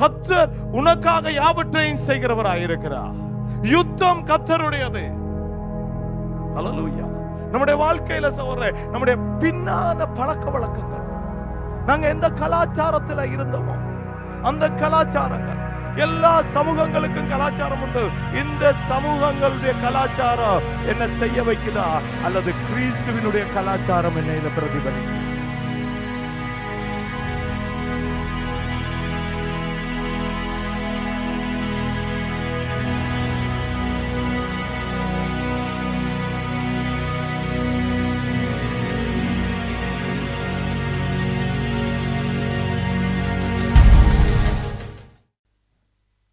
கர்த்தர் உனக்காக யாவற்றையும் செய்கிறவராயிருக்கிறார். யுத்தம் கர்த்தருடையது. ஹல்லேலூயா. நம்முடைய வாழ்க்கையில சகோதரரே, நம்முடைய பின்னான பழக்க வழக்கங்கள், நாங்க எந்த கலாச்சாரத்துல இருந்தோமோ அந்த கலாச்சாரங்கள், எல்லா சமூகங்களுக்கும் கலாச்சாரம் உண்டு. இந்த சமூகங்களுடைய கலாச்சாரம் என்ன செய்ய வைக்குதா, அல்லது கிறிஸ்துவினுடைய கலாச்சாரம் என்ன பிரதிபலிக்கும்?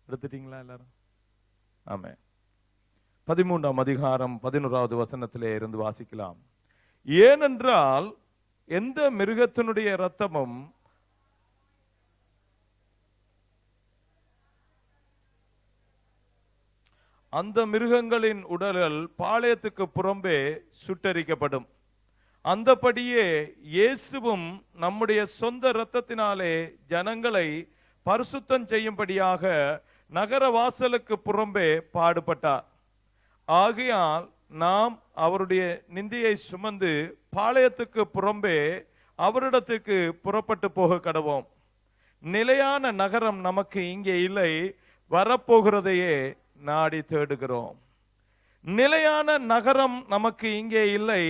எடுத்துட்டீங்களா எல்லாரும்? ஆமென். 13ஆம் அதிகாரம் 11வது வசனத்திலே இருந்து வாசிக்கலாம். ஏனென்றால் எந்த மிருகத்தினுடைய இரத்தமும் அந்த மிருகங்களின் உடல்கள் பாளையத்துக்கு புறம்பே சுட்டரிக்கப்படும். அந்தபடியே இயேசுவும் நம்முடைய சொந்த இரத்தத்தினாலே ஜனங்களை பரிசுத்தம் செய்யும்படியாக நகர வாசலுக்கு புறம்பே பாடுபட்டார். ஆகையால் நாம் அவருடைய நிந்தையை சுமந்து பாளையத்துக்கு புறம்பே அவரிடத்துக்கு புறப்பட்டு போக கடவோம். நிலையான நகரம் நமக்கு இங்கே இல்லை, வரப்போகிறதையே நாடி தேடுகிறோம். நிலையான நகரம் நமக்கு இங்கே இல்லை,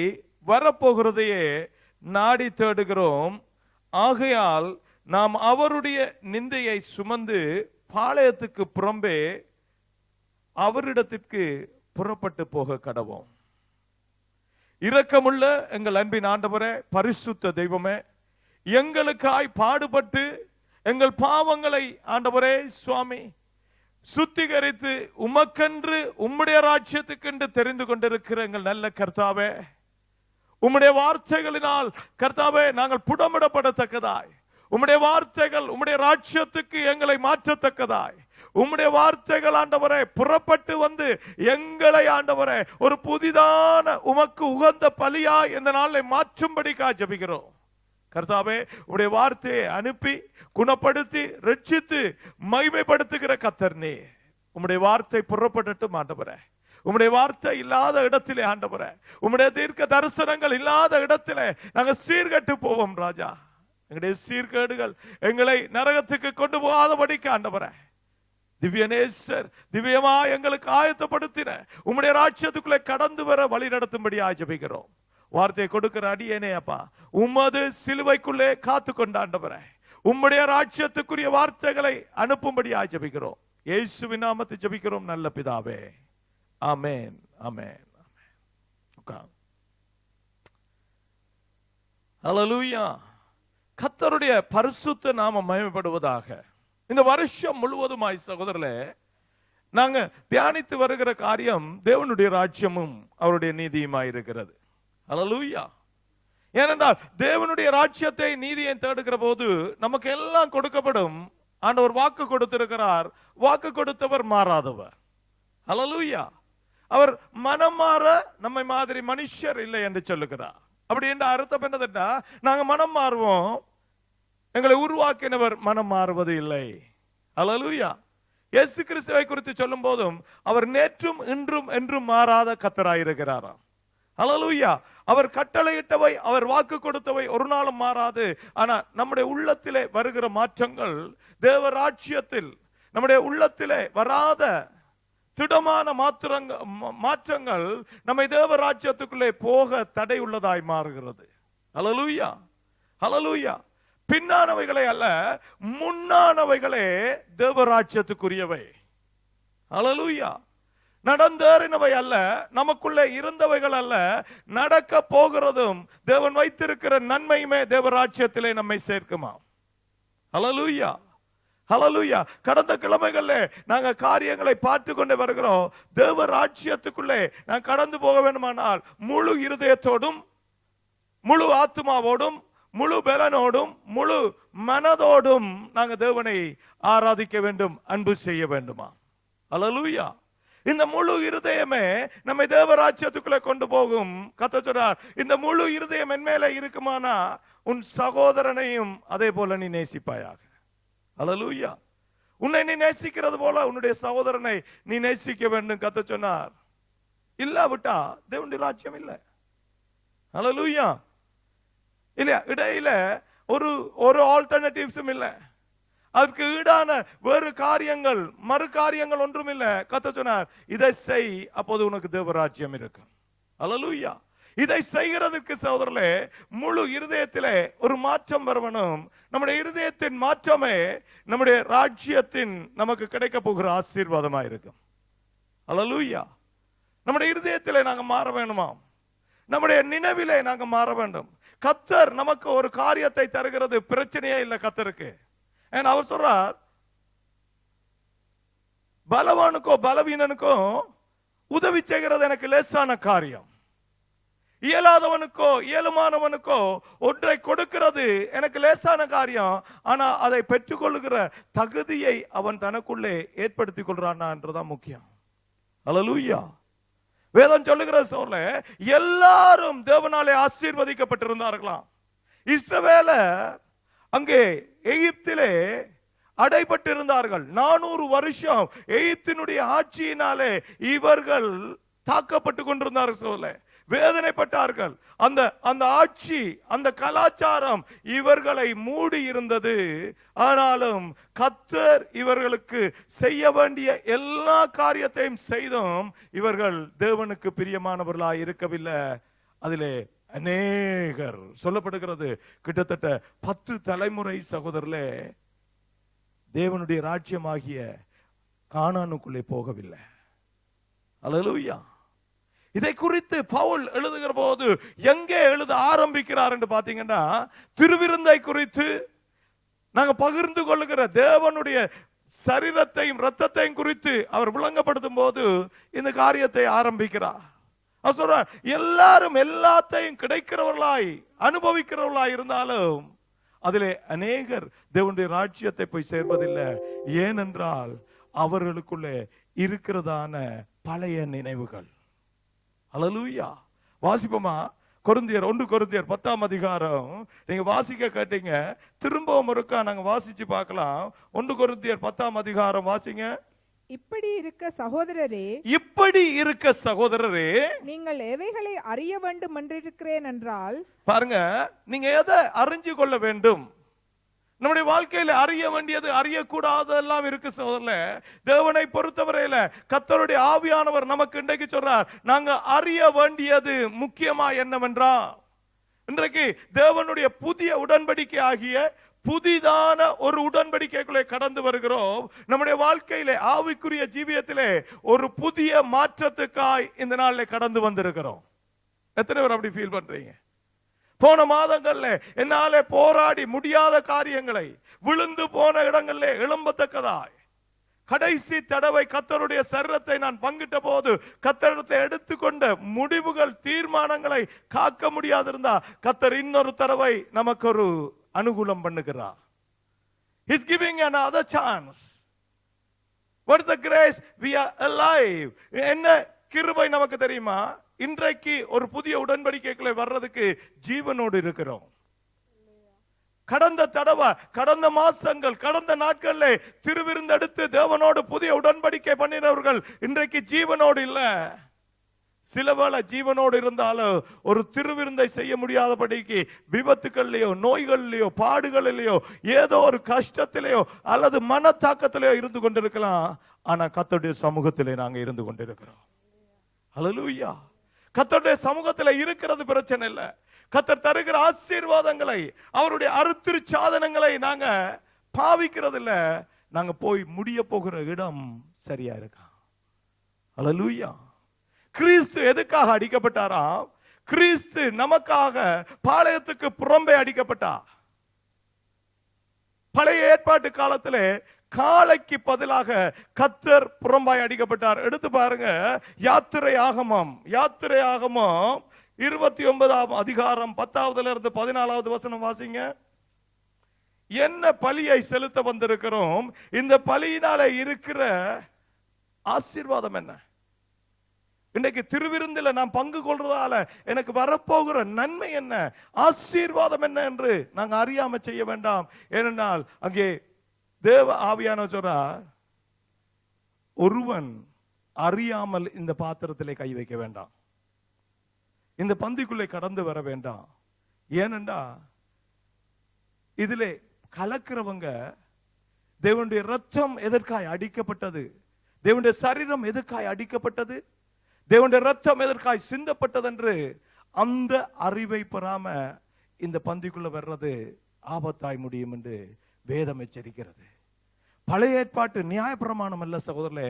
வரப்போகிறதையே நாடி தேடுகிறோம். ஆகையால் நாம் அவருடைய நிந்தையை சுமந்து பாளையத்துக்கு புறம்பே அவரிடத்திற்கு புறப்பட்டு போக கடவோம். இரக்கமுள்ள எங்கள் அன்பின் ஆண்டவரே, பரிசுத்த தெய்வமே, எங்களுக்காய் பாடுபட்டு எங்கள் பாவங்களை ஆண்டவரே சுவாமி சுத்திகரித்து உமக்கென்று உம்முடைய ராஜ்யத்துக்கென்று தெரிந்து கொண்டிருக்கிற எங்கள் நல்ல கர்த்தாவே, உம்முடைய வார்த்தைகளினால் கர்த்தாவே நாங்கள் புடமிடப்படத்தக்கதாய், உம்முடைய வார்த்தைகள் உம்முடைய ராஜ்யத்துக்கு எங்களை மாற்றத்தக்கதாய், உம்முடைய வார்த்தைகள் ஆண்டவரே புறப்பட்டு வந்து எங்களை ஆண்டவரே ஒரு புதிதான உமக்கு உகந்த பலியா இந்த நாளை மாற்றும்படிக்கா ஜெபிக்கிறோம். கர்த்தாவே, உம்முடைய வார்த்தையை அனுப்பி குணப்படுத்தி ரட்சித்து மகிமைப்படுத்துகிற கர்த்தர் நீ. உம்முடைய வார்த்தை புறப்படட்டும் ஆண்டவரே. உம்முடைய வார்த்தை இல்லாத இடத்திலே ஆண்டவரே, உம்முடைய தீர்க்க தரிசனங்கள் இல்லாத இடத்திலே நாங்கள் சீர்கட்டு போவோம் ராஜா. எங்களுடைய சீர்கேடுகள் எங்களை நரகத்துக்கு கொண்டு போகாதபடிக்கு ஆண்டவரே, திவ்யநேசர் திவ்யமா எங்களுக்கு ஆயத்தப்படுத்தின உம்முடைய ராஜ்யத்துக்குள்ளே கடந்து வர வழி நடத்தும்படியாக ஜெபிக்கிறோம். வார்த்தையை கொடுக்கிற அடியேனே அப்பா, உமது சிலுவைக்குள்ளே காத்து கொண்டாண்டவரே, உம்முடைய ராஜ்யத்துக்குரிய வார்த்தைகளை அனுப்பும்படியாக ஜெபிக்கிறோம். இயேசுவின் நாமத்தில் ஜெபிக்கிறோம் நல்ல பிதாவே, ஆமென் ஆமென் ஆமென். ஹல்லேலூயா. கர்த்தருடைய பரிசுத்த நாமம் மகிமைப்படுவதாக. இந்த வருஷம் முழுவதுமாய் சகோதரர்களே, நாங்க தியானித்து வருகிற காரியம் தேவனுடைய ராஜ்யமும் அவருடைய நீதியுமாய் இருக்கிறது. ஹல்லேலூயா. ஏனென்றால் தேவனுடைய ராஜ்யத்தை நீதியை தேடுகிற போது நமக்கு எல்லாம் கொடுக்கப்படும். ஆண்டவர் வாக்கு கொடுத்திருக்கிறார். வாக்கு கொடுத்தவர் மாறாதவர். ஹல்லேலூயா. அவர் மனம் மாற நம்மை மாதிரி மனுஷர் இல்லை என்று சொல்லுகிறார். அப்படி என்ற அர்த்தம் என்னதுன்னா, நாங்க மனம் மாறுவோம், எங்களை உருவாக்கினவர் மனம் மாறுவது இல்லை. ஹல்லேலூயா. இயேசு கிறிஸ்துவை குறித்து சொல்லும் போதும் அவர் நேற்றும் இன்றும் என்றும் மாறாத கர்த்தராயிருக்கிறாராம். ஹல்லேலூயா. அவர் கட்டளையிட்டவை, அவர் வாக்கு கொடுத்தவை ஒரு நாளும் மாறாது. ஆனா நம்முடைய உள்ளத்திலே வருகிற மாற்றங்கள், தேவ ராஜ்யத்தில் நம்முடைய உள்ளத்திலே வராத திடமான மாற்றங்கள் நம்மை தேவ ராஜ்யத்துக்குள்ளே போக தடை உள்ளதாய் மாறுகிறது. ஹல்லேலூயா ஹல்லேலூயா. பின்னானவைகளே அல்ல, முன்னானவைகளே தேவ ராஜ்யத்துக்குரியவை. ஹல்லேலூயா. நடந்தேறினவை அல்ல, நமக்குள்ளே இருந்தவைகள் அல்ல, நடக்க போகிறதும் தேவன் வைத்திருக்கிற நன்மையுமே தேவ ராஜ்யத்திலே நம்மை சேர்க்குமா. ஹல்லேலூயா ஹல்லேலூயா. கடந்த கிழமைகளிலே நாங்க காரியங்களை பார்த்து கொண்டு வருகிறோம். தேவ ராஜ்யத்துக்குள்ளே நான் கடந்து போக வேண்டுமானால் முழு இருதயத்தோடும், முழு ஆத்மாவோடும், முழு பலனோடும், முழு மனதோடும் நாங்க தேவனை ஆராதிக்க வேண்டும், அன்பு செய்ய வேண்டுமா. ஹல்லேலூயா. இந்த முழு இருதயமே நம்மை தேவ ராஜ்யத்துக்குள்ளே கொண்டு போகும். கர்த்தர் சொல்றார், இந்த முழு இருதயம் என் மேலே இருக்குமானா உன் சகோதரனையும் அதே போல நீ நேசிப்பாயாக. ஹல்லேலூயா. உன்னை நீ நேசிக்கிறது போல உன்னுடைய சகோதரனை நீ நேசிக்க வேண்டும் கர்த்தர் சொன்னார். இல்லாவிட்டா தேவனுடைய ராஜ்யம் இல்லை. ஹல்லேலூயா. இல்லையா? இடையில ஒரு ஆல்டர்னேட்டிவ்ஸும் இல்லை. அதுக்கு ஈடான வேறு காரியங்கள் மறு காரியங்கள் ஒன்றும் இல்லை. கர்த்தர் சொன்னார், இதை செய், அப்போது உனக்கு தேவராஜ்யம் இருக்கும். ஹல்லேலூயா. இதை செய்கிறதுக்கு சகோதரர்களே முழு இருதயத்திலே ஒரு மாற்றம் வரணும். நம்முடைய இருதயத்தின் மாற்றமே நம்முடைய ராஜ்யத்தின் நமக்கு கிடைக்க போகிற ஆசீர்வாதமா இருக்கும். ஹல்லேலூயா. நம்முடைய இருதயத்திலே நாங்க மாற வேணுமா? நம்முடைய நினைவிலே நாங்க மாற வேண்டும். கர்த்தர் நமக்கு ஒரு காரியத்தை தருகிறது பிரச்சனையே இல்லை கர்த்தருக்கு. அவர் சொல்றார், பலவானுக்கோ பலவீனனுக்கோ உதவி செய்கிறது எனக்கு லேசான காரியம், இயலாதவனுக்கோ இயலுமானவனுக்கோ ஒன்றை கொடுக்கிறது எனக்கு லேசான காரியம். ஆனா அதை பெற்றுக்கொள்ளுகிற தகுதியை அவன் தனக்குள்ளே ஏற்படுத்திக் கொள்றானா என்றுதான் முக்கியம். ஹல்லேலூயா. வேதம் சொல்லுகிற சொல்ல எல்லாரும் தேவனாலே ஆசீர்வதிக்கப்பட்டிருந்தார்களாம். இஸ்ரவேலர் அங்கே எகிப்திலே அடைபட்டிருந்தார்கள். 400 வருஷம் எகிப்தினுடைய ஆட்சியினாலே இவர்கள் தாக்கப்பட்டு கொண்டிருந்தார்கள். சொல்ல வேதனைப்பட்டார்கள். அந்த ஆட்சி, அந்த கலாச்சாரம் இவர்களை மூடி இருந்தது. ஆனாலும் கர்த்தர் இவர்களுக்கு செய்ய வேண்டிய எல்லா காரியத்தையும் செய்தும் இவர்கள் தேவனுக்கு பிரியமானவர்களாய் இருக்கவில்லை. அதிலே அநேகர் சொல்லப்படுகிறது கிட்டத்தட்ட 10 தலைமுறை சகோதரர்களே தேவனுடைய ராஜ்யமாகிய கானானுக்குள்ளே போகவில்லை. ஹல்லேலூயா. இதை குறித்து பவுல் எழுதுகிற போது எங்கே எழுத ஆரம்பிக்கிறார் என்று பாத்தீங்கன்னா, திருவிருந்தை குறித்து நாங்க பகிர்ந்து கொள்ளுகிற தேவனுடைய சரீரத்தையும் இரத்தத்தையும் குறித்து அவர் விளங்கப்படுத்தும் போது இந்த காரியத்தை ஆரம்பிக்கிறார். அவர் சொல்றார், எல்லாரும் எல்லாத்தையும் கிடைக்கிறவர்களாய் அனுபவிக்கிறவர்களாய் இருந்தாலும் அதிலே அநேகர் தேவனுடைய ராஜ்யத்தை போய் சேர்வதில்லை. ஏனென்றால் அவர்களுக்குள்ளே இருக்கிறதான பழைய நினைவுகள். ஹல்லேலூயா. வாசிப்போமா? கொரிந்தியர் 1 கொரிந்தியர் 10ஆம் அதிகாரம் நீங்க வாசிக்க கேட்டீங்க. திரும்பவும் ஒருக்கா நாங்க வாசிச்சு பார்க்கலாம். 1 கொரிந்தியர் 10ஆம் அதிகாரம் வாசிங்க. இப்படி இருக்க சகோதரரே, நீங்கள் எவைகளை அறிய வேண்டும் என்றிருக்கிறேன் என்றால், பாருங்க, நீங்க எதை அறிஞ்சு கொள்ள வேண்டும்? நம்முடைய வாழ்க்கையில அறிய வேண்டியது அறியக்கூடாதெல்லாம் இருக்கு சகோதரர்களே. தேவனை பொறுத்தவரையில கர்த்தருடைய ஆவியானவர் நமக்கு இன்றைக்கு சொல்றார், நாங்க அறிய வேண்டியது முக்கியமா என்னவென்றால், இன்றைக்கு தேவனுடைய புதிய உடன்படிக்கை ஆகிய புதிதான ஒரு உடன்படிக்கைக்குள்ளே கடந்து வருகிறோம். நம்முடைய வாழ்க்கையிலே ஆவிக்குரிய ஜீவியத்திலே ஒரு புதிய மாற்றத்துக்காய் இந்த நாளிலே கடந்து வந்திருக்கிறோம். எத்தனை பேர் அப்படி ஃபீல் பண்றீங்க? போன மாதங்கள்ல என்னாலே போராடி முடியாத காரியங்களை விழுந்து போன இடங்களிலே எழும்பத்தக்கதாய் கடைசி தடவை கர்த்தருடைய சரீரத்தை நான் பங்கிட்ட போது கர்த்தரத்தை எடுத்துக்கொண்ட முடிவுகள் தீர்மானங்களை காக்க முடியாதிருந்தா கர்த்தர் இன்னொரு தடவை நமக்கு ஒரு அனுகூலம் பண்ணுகிறார். He is giving another chance. What is the grace? We are alive. என்ன கிருபை நமக்கு தெரியுமா? இன்றைக்கு ஒரு புதிய உடன்படிக்கைக்குள்ளே வர்றதுக்கு ஜீவனோடு இருக்கிறோம். கடந்த தடவை, கடந்த மாசங்கள், கடந்த நாட்கள்ல திருவிருந்தெடுத்து தேவனோடு புதிய உடன்படிக்கை பண்ணினவர்கள் இன்றைக்கு ஜீவனோடு இல்ல. சிலவேளை ஜீவனோடு இருந்தாலும் ஒரு திருவிருந்தை செய்ய முடியாதபடிக்கு விபத்துக்கள்லையோ நோய்கள்லையோ பாடுகளிலேயோ ஏதோ ஒரு கஷ்டத்திலேயோ அல்லது மனத்தாக்கத்திலேயோ இருந்து கொண்டிருக்கலாம். ஆனா கர்த்தருடைய சமூகத்திலே நாங்க இருந்து கொண்டிருக்கிறோம். ஹல்லேலூயா. கர்த்தருடைய சமூகத்தில் இருக்கிறது பிரச்சனை இல்லை. கர்த்தர் தருகிற ஆசீர்வாதங்களை, அவருடைய அருட்சாதனங்களை நாங்க பாவிக்கிறது இல்ல. நாங்க போய் முடிய போகிற இடம் சரியா இருக்கா? ஹல்லேலூயா. கிறிஸ்து எதுக்காக அடிக்கப்பட்டாரா? கிறிஸ்து நமக்காக பாளையத்துக்கு புறம்பே அடிக்கப்பட்டார். பழைய ஏற்பாட்டு காலத்திலே காளைக்கு பதிலாக கர்த்தர் புறம்பாய் அடிக்கப்பட்டார். எடுத்து பாருங்க, யாத்திரை ஆகமம் 29ஆம் அதிகாரம் 10ஆவதுல இருந்து 14வது வசனம் வாசிங்க. என்ன பலியை செலுத்த வந்திருக்கிறோம்? இந்த பலியினால இருக்கிற ஆசீர்வாதம் என்ன? இன்னைக்கு திருவிருந்தில நாம் பங்கு கொள்றதால எனக்கு வரப்போகிற நன்மை என்ன, ஆசீர்வாதம் என்ன என்று நாங்கள் அறியாம செய்ய வேண்டாம். ஏனென்றால் அங்கே தேவ ஆவியான சொல்றா, ஒருவன் அறியாமல் இந்த பாத்திரத்திலே கை வைக்க வேண்டாம், இந்த பந்திக்குள்ளே கடந்து வர வேண்டாம். ஏனென்றா இதிலே கலக்கிறவங்க தேவனுடைய ரத்தம் எதற்காய் அடிக்கப்பட்டது, தேவனுடைய சரீரம் எதற்காய் அடிக்கப்பட்டது, தேவனுடைய ரத்தம் எதற்காய் சிந்தப்பட்டது என்று அந்த அறிவை பெறாம இந்த பந்திக்குள்ள வர்றது ஆபத்தாய் முடியும் என்று வேதம் எச்சரிக்கிறது. பழைய ஏற்பாட்டு நியாயப்பிரமாணம் அல்ல சகோதரர்களே,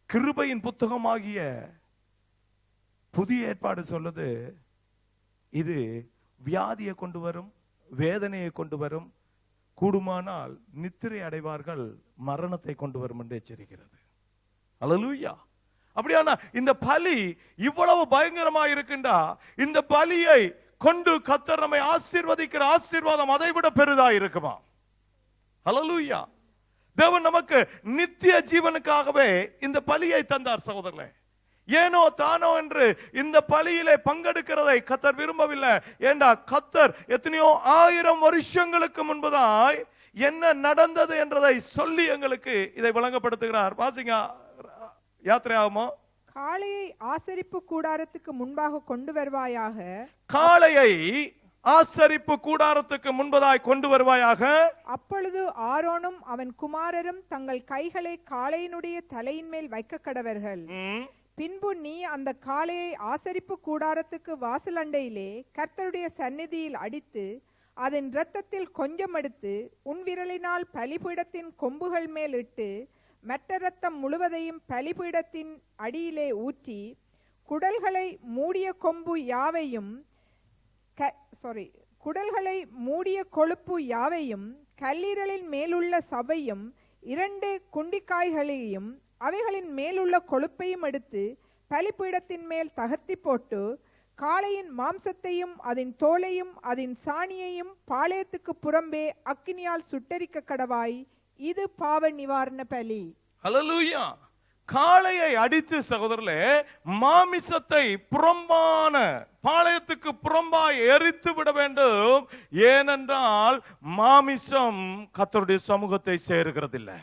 கிருபையின் புத்தகமாகிய புதிய ஏற்பாடு சொல்லுது, இது வியாதியை கொண்டு வரும், வேதனையை கொண்டு வரும், கூடுமானால் நித்திரை அடைவார்கள், மரணத்தை கொண்டு வரும் என்று எச்சரிக்கிறது. அல்லேலூயா. அப்படியானா இந்த பலி இவ்வளவு பயங்கரமா இருக்கின்றா, இந்த பலியை கொண்டு கர்த்தர் நம்மை ஆசீர்வதிக்கிற ஆசீர்வாதம் அதை விட பெரிதா இருக்குமா? அல்லேலூயா. தேவன் நமக்கு நித்திய ஜீவனுக்காகவே இந்த பலியை தந்தார் சகோதரர்களே. ஏனோ தானோ என்று இந்த பலியிலே பங்கெடுக்கிறதை கர்த்தர் விரும்பவில்லை. ஏண்டா கர்த்தர் எத்தனையோ 1000 வருஷங்களுக்கு முன்பதாய் என்ன நடந்தது என்றதை சொல்லி எங்களுக்கு இதை வழங்கப்படுத்துகிறார். வாசிங்க யாத்திரையாகுமோ. காளையை ஆசரிப்பு கூடாரத்துக்கு முன்பாக கொண்டு வருவாயாக, காளையை ஆசரிப்பு கூடாரத்துக்கு முன்பதாய் கொண்டு வருவாயாக. அப்பொழுது ஆரோனும் அவன் குமாரரும் தங்கள் கைகளை காளையினுடைய தலையின் மேல் வைக்க கடவர்கள். பின்பு நீ அந்த காளையை ஆசரிப்பு கூடாரத்துக்கு வாசலண்டையிலே கர்த்தருடைய சந்நிதியில் அடித்து அதன் இரத்தத்தில் கொஞ்சம் எடுத்து உன் விரலினால் பலிபீடத்தின் கொம்புகள் மேல் இட்டு மற்ற இரத்தம் முழுவதையும் பலிபீடத்தின் அடியிலே ஊற்றி குடல்களை மூடிய கொம்பு யாவையும் குடல்களை மூடிய கொழுப்பு யாவையும் கல்லீரலின் மேலுள்ள சவையும் 2 குண்டிக்காய்களையும் அவைகளின் மேலுள்ள கொழுப்பையும் எடுத்து பலிபீடத்தின் மேல் தகர்த்தி போட்டு காளையின் மாம்சத்தையும் அதன் தோலையும் அதன் சாணியையும் பாளையத்துக்கு புறம்பே அக்கினியால் சுட்டரிக்க கடவாய். இது பாவ நிவாரண பலி. ஹல்லேலூயா. காளையை அடித்து சகோதரர்களே மாமிசத்தை புறம்பான பாளையத்துக்கு புறம்பாய் எரித்து விட வேண்டும். ஏனென்றால் மாமிசம் கர்த்தருடைய சமூகத்தை சேருகிறதில்லை.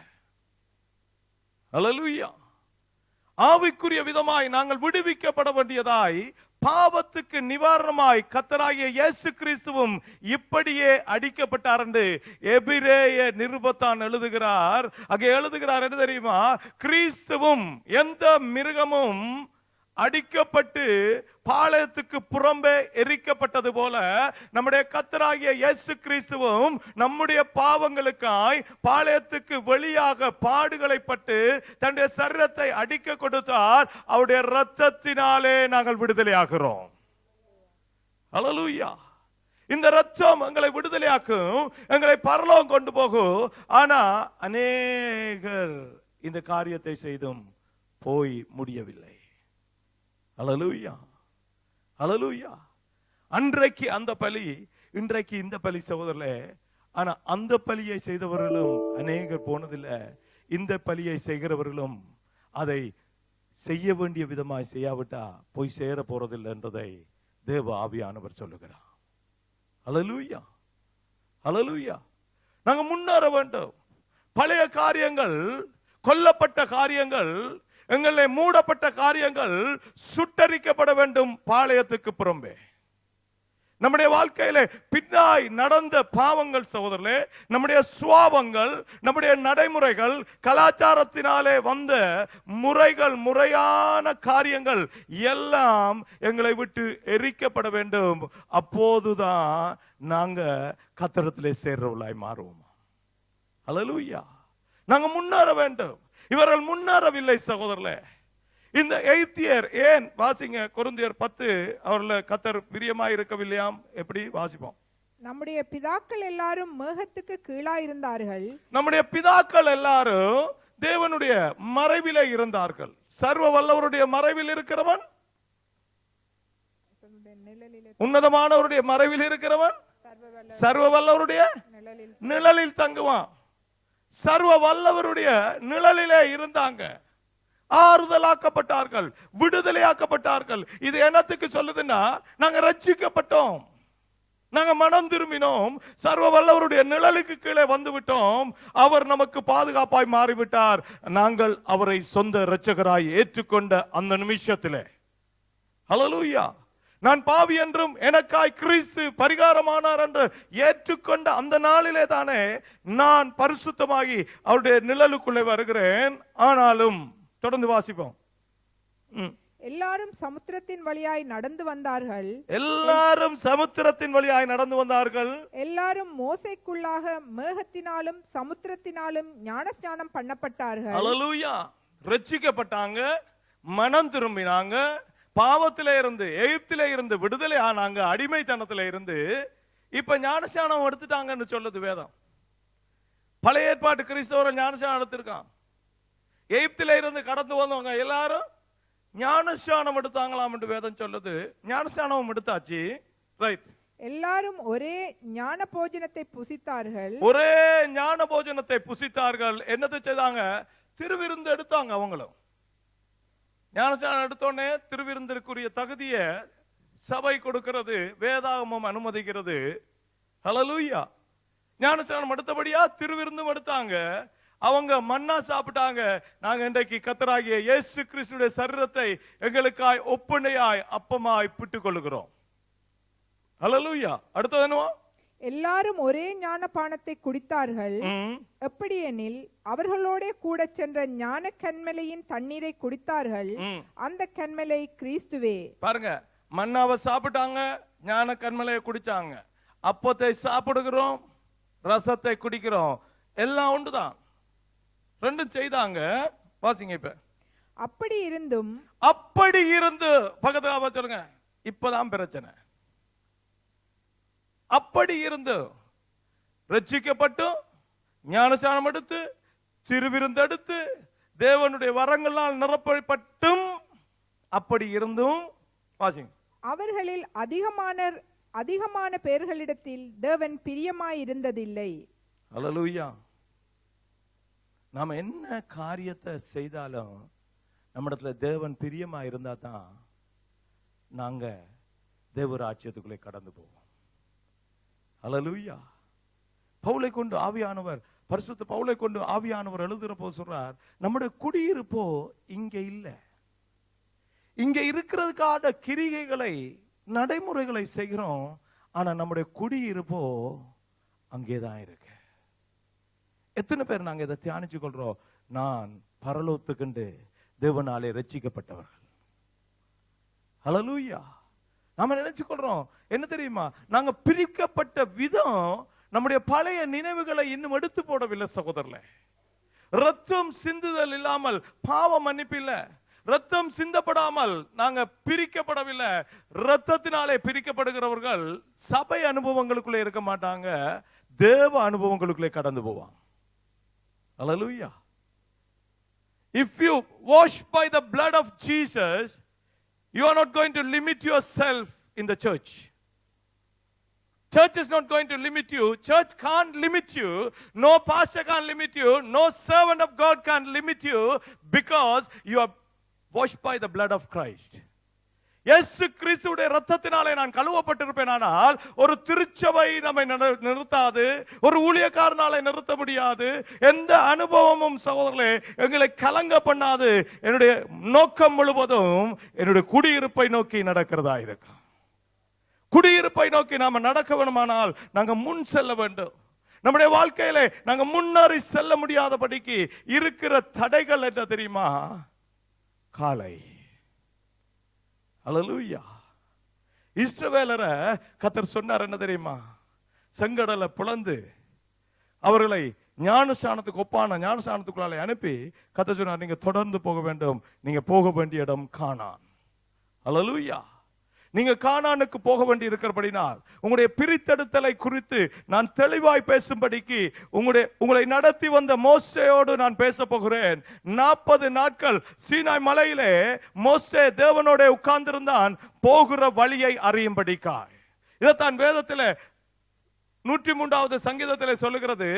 ஹல்லேலூயா. ஆவிக்குரிய விதமாய் நாங்கள் விடுவிக்கப்பட வேண்டியதாய் பாவத்துக்கு நிவாரணமாய் கர்த்தராகிய இயேசு கிறிஸ்துவும் இப்படியே அடிக்கப்பட்டார் என்று எபிரேய நிருபத்தான் எழுதுகிறார். அங்கே எழுதுகிறார் என்ன தெரியுமா? கிறிஸ்துவும் எந்த மிருகமும் அடிக்கப்பட்டு பாளையத்துக்கு புறம்பே எரிக்கப்பட்டது போல நம்முடைய கர்த்தராகிய இயேசு கிறிஸ்துவும் நம்முடைய பாவங்களுக்காய் பாளையத்துக்கு வெளியாக பாடுகளை பட்டு தன்னுடைய சரீரத்தை அடிக்க கொடுத்தார். அவருடைய இரத்தத்தினாலே நாங்கள் விடுதலையாகிறோம். ஹல்லேலூயா. இந்த இரத்தம் எங்களை விடுதலையாக்கும், எங்களை பரலோகம் கொண்டு போகும். ஆனா அநேகர் இந்த காரியத்தை செய்தும் போய் முடியவில்லை. ஹல்லேலூயா. ஹல்லேலூயா. அன்றைக்கு அந்த பலி, இன்றைக்கு இந்த பலி சகோதரர்களே. ஆனா அந்த பலியை செய்தவர்களும் அநேகர் போனதில்லை. இந்த பலியை செய்கிறவர்களும் அதை செய்ய வேண்டிய விதமாய் செய்யாவிட்டா போய் சேர போறதில்லை என்றதை தேவ ஆவியானவர் சொல்லுகிறார். ஹல்லேலூயா. ஹல்லேலூயா. நாங்க முன்னேற வேண்டும். பழைய காரியங்கள், கொல்லப்பட்ட காரியங்கள், எங்களை மூடப்பட்ட காரியங்கள் சுட்டரிக்கப்பட வேண்டும் பாளையத்துக்கு புறம்பே. நம்முடைய வாழ்க்கையில பின்னாய் நடந்த பாவங்கள் சகோதரர்களே, நம்முடைய சுவாபங்கள், நம்முடைய நடைமுறைகள், கலாச்சாரத்தினாலே வந்த முறைகள், முறையான காரியங்கள் எல்லாம் எங்களை விட்டு எரிக்கப்பட வேண்டும். அப்போதுதான் நாங்க கர்த்தரிடத்திலே சேர்றவர்களாய் மாறுவோம். ஹல்லேலூயா. நாங்க முன்னேற வேண்டும். இவர்கள் முன்னேறவில்லை சகோதரர்களே. இந்த எய்த்தியர் ஏன் வாசிங்க கொரிந்தியர் 10 அவர்கள கர்த்தர் பிரியமாய் இருக்கவில்லையாம். எப்படி வாசிப்போம்? நம்முடைய பிதாக்கள் எல்லாரும் மேகத்துக்கு கீழாய் இருந்தார்கள். நம்முடைய பிதாக்கள் எல்லாரும் தேவனுடைய மறைவிலே இருந்தார்கள். சர்வ வல்லவருடைய மறைவில் இருக்கிறவன், உன்னதமானவருடைய மறைவில் இருக்கிறவன் சர்வ வல்லவருடைய நிழலில் தங்குவான். சர்வ வல்லவருடைய நிழலிலே இருந்தாங்க. ஆறுதலாக்கப்பட்டார்கள், விடுதலையாக்கப்பட்டார்கள். இது என்னத்துக்கு சொல்லுதுன்னா, நாங்க ரட்சிக்கப்பட்டோம், நாங்க மனம் திரும்பினோம், சர்வ வல்லவருடைய நிழலுக்கு கீழே வந்து விட்டோம். அவர் நமக்கு பாதுகாப்பாய் மாறிவிட்டார். நாங்கள் அவரை சொந்த இரட்சகராய் ஏற்றுக்கொண்ட அந்த நிமிஷத்திலே, ஹல்லேலூயா, நான் பாவி என்றும் எனக்காய் கிறிஸ்து பரிகாரமானார் என்று ஏற்றுக்கொண்ட அந்த நாளிலே தானே நான் பரிசுத்தமாகி அவருடைய நிழலுக்குள்ளே வருகிறேன். ஆனாலும் தொடர்ந்து வாசிப்போம். எல்லாரும் சமுத்திரத்தின் வழியாய் நடந்து வந்தார்கள். எல்லாரும் சமுத்திரத்தின் வழியாய் நடந்து வந்தார்கள். எல்லாரும் மோசேக்குள்ளாக மேகத்தினாலும் சமுத்திரத்தினாலும் ஞானஸ்நானம் பண்ணப்பட்டார்கள். ஹல்லேலூயா. ரட்சிக்கப்பட்டாங்க, மனம் திரும்பினாங்க, பாவத்திலே இருந்து, எகிப்திலே இருந்து விடுதலை ஆனாங்க, அடிமைத்தனத்திலே இருந்து. இப்ப ஞானஸ்நானம் எடுத்துட்டாங்கன்னு சொல்லுது வேதம். பழைய ஏற்பாட்டு கிறிஸ்தவர்கள் ஞானஸ்நானம் எடுத்திருக்கான். எகிப்திலே இருந்து கடந்து வந்தவங்க எல்லாரும் ஞானஸ்நானம் எடுத்தாங்களாம் என்று வேதம் சொல்லுது. ஞானஸ்நானம் எடுத்தாச்சு, ரைட். எல்லாரும் ஒரே ஞான போஜனத்தை புசித்தார்கள். ஒரே ஞான போஜனத்தை புசித்தார்கள். என்னத்தை செய்தாங்க? திருவிருந்து எடுத்தாங்க. அவங்களும் ஞானஸ்நானம் எடுத்தோடனே திருவிருந்திற்குரிய தகுதியை சபை கொடுக்கிறது, வேதாகமம் அனுமதிக்கிறது. ஹல்லேலூயா. ஞானஸ்நானம் எடுத்தபடியா திருவிருந்தும் எடுத்தாங்க. அவங்க மன்னா சாப்பிட்டாங்க. நாங்க இன்றைக்கு கர்த்தராகிய இயேசு கிறிஸ்துவின் சரீரத்தை எங்களுக்காய் ஒப்பனையாய் அப்பமாய் பிட்டுக் கொள்கிறோம். ஹல்லேலூயா. அடுத்தது என்னவா? எல்லாரும் ஒரே ஞானபானத்தை குடித்தார்கள். எப்படியெனில் அவர்களோட கூட சென்ற ஞான கன்மலையின் தண்ணீரை குடித்தார்கள். அந்த கன்மலை கிறிஸ்துவே. பாருங்க, மன்னாவை சாப்பிட்டாங்க, ஞான கன்மலையை குடிச்சாங்க. அப்பத்தை சாப்பிடுகிறோம், ரசத்தை குடிக்கிறோம், எல்லாம் ஒன்றுதான். ரெண்டும் செய்தாங்க. வாசிங்க. இப்ப அப்படி இருந்தும் பக்கத்துல சொல்லுங்க, இப்பதான் பிரச்சனை. அப்படி இருந்து ரட்சிக்கப்பட்டு ஞானஸ்நானம் எடுத்து திருவிருந்து எடுத்து தேவனுடைய வரங்களால் நிரப்பப்பட்டும், அப்படி இருந்தும் வாசிங்க, அவர்களில் அதிகமான பேர்களிடத்தில் தேவன் பிரியமாய் இருந்ததில்லை. ஹல்லேலூயா. நாம என்ன காரியத்தை செய்தாலும் நம்மிடத்துல தேவன் பிரியமா இருந்தா தான் நாங்க தேவராஜ்யத்துக்குள்ளே கடந்து போவோம். ஹல்லேலூயா. பவுலை கொண்டு ஆவியானவர், பரிசுத்த பவுலை கொண்டு ஆவியானவர் எழுதுறப்போ சொல்றார், நம்முடைய குடியிருப்போ இங்க இல்ல. இங்க இருக்கிறதுக்கான கிரிகைகளை நடைமுறைகளை செய்கிறோம், ஆனா நம்முடைய குடியிருப்போ அங்கேதான் இருக்கு. எத்தனை பேர் நாங்க இதை தியானிச்சு கொள்றோம்? நான் பரலோகத்துக்கண்டு தேவனாலே ரட்சிக்கப்பட்டவர்கள். ஹல்லேலூயா. நாம நினைச்சு கொள்றோம் என்ன தெரியுமா? நாங்க பிரிக்கப்பட்ட விதம் நம்முடைய பழைய நினைவுகளை இன்னும் எடுத்து போடவில்லை சகோதரர்களே. ரத்தம் சிந்துதல் இல்லாமல் பாவ மன்னிப்பு இல்ல. ரத்தம் சிந்தப்படாமல் நாங்க பிரிக்கப்படவில்லை. ரத்தத்தினாலே பிரிக்கப்படுகிறவர்கள் சபை அனுபவங்களுக்குள்ளே இருக்க மாட்டாங்க, தேவ அனுபவங்களுக்குள்ளே கடந்து போவாங்க. Hallelujah. If you wash by the blood of Jesus, you are not going to limit yourself in the church. Church is not going to limit you. Church can't limit you. No pastor can't limit you. No servant of God can't limit you, because you are washed by the blood of Christ. இயேசு கிறிஸ்துவுடைய இரத்தத்தினாலே நான் கழுவப்பட்டிருப்பேனானால் ஒரு திருச்சபை நம்மை நிறுத்தாது, ஒரு ஊழியக்காரனாலே நிறுத்த முடியாது. எந்த அனுபவமும் சகோதரர்களே எங்களை கலங்க பண்ணாது. என்னுடைய நோக்கம் முழுவதும் என்னுடைய குடியிருப்பை நோக்கி நடக்கிறதா இருக்கும். குடியிருப்பை நோக்கி நாம நடக்க வேண்டுமானால் நாங்க முன் செல்ல வேண்டும். நம்முடைய வாழ்க்கையிலே நாங்க முன்னேறி செல்ல முடியாதபடிக்கு இருக்கிற தடைகள் என்ன தெரியுமா? காலை. ஹல்லேலூயா. இஸ்ரவேலரை கர்த்தர் சொன்னார் என்ன தெரியுமா? செங்கடலை பிளந்து அவர்களை ஞானஸ்நானத்துக்கு ஒப்பான ஞானஸ்நானத்துக்குள்ளாலே அனுப்பி கர்த்தர் சொன்னார், நீங்க தொடர்ந்து போக வேண்டும், நீங்க போக வேண்டிய இடம் கானான். ஹல்லேலூயா. நீங்க கானானுக்கு போக வேண்டி இருக்கிறபடினால் உங்களுடைய பிரித்தெடுத்தலை குறித்து நான் தெளிவாய் பேசும்படிக்கு உங்களை நடத்தி வந்த மோசேயோடு நான் பேச போகிறேன். 40 நாட்கள் சீனாய் மலையிலே மோசே தேவனோட உட்கார்ந்திருந்தான், போகிற வழியை அறியும்படிக்காய். இதைத்தான் வேதத்திலே 103வது சங்கீதத்திலே சொல்லுகிறது,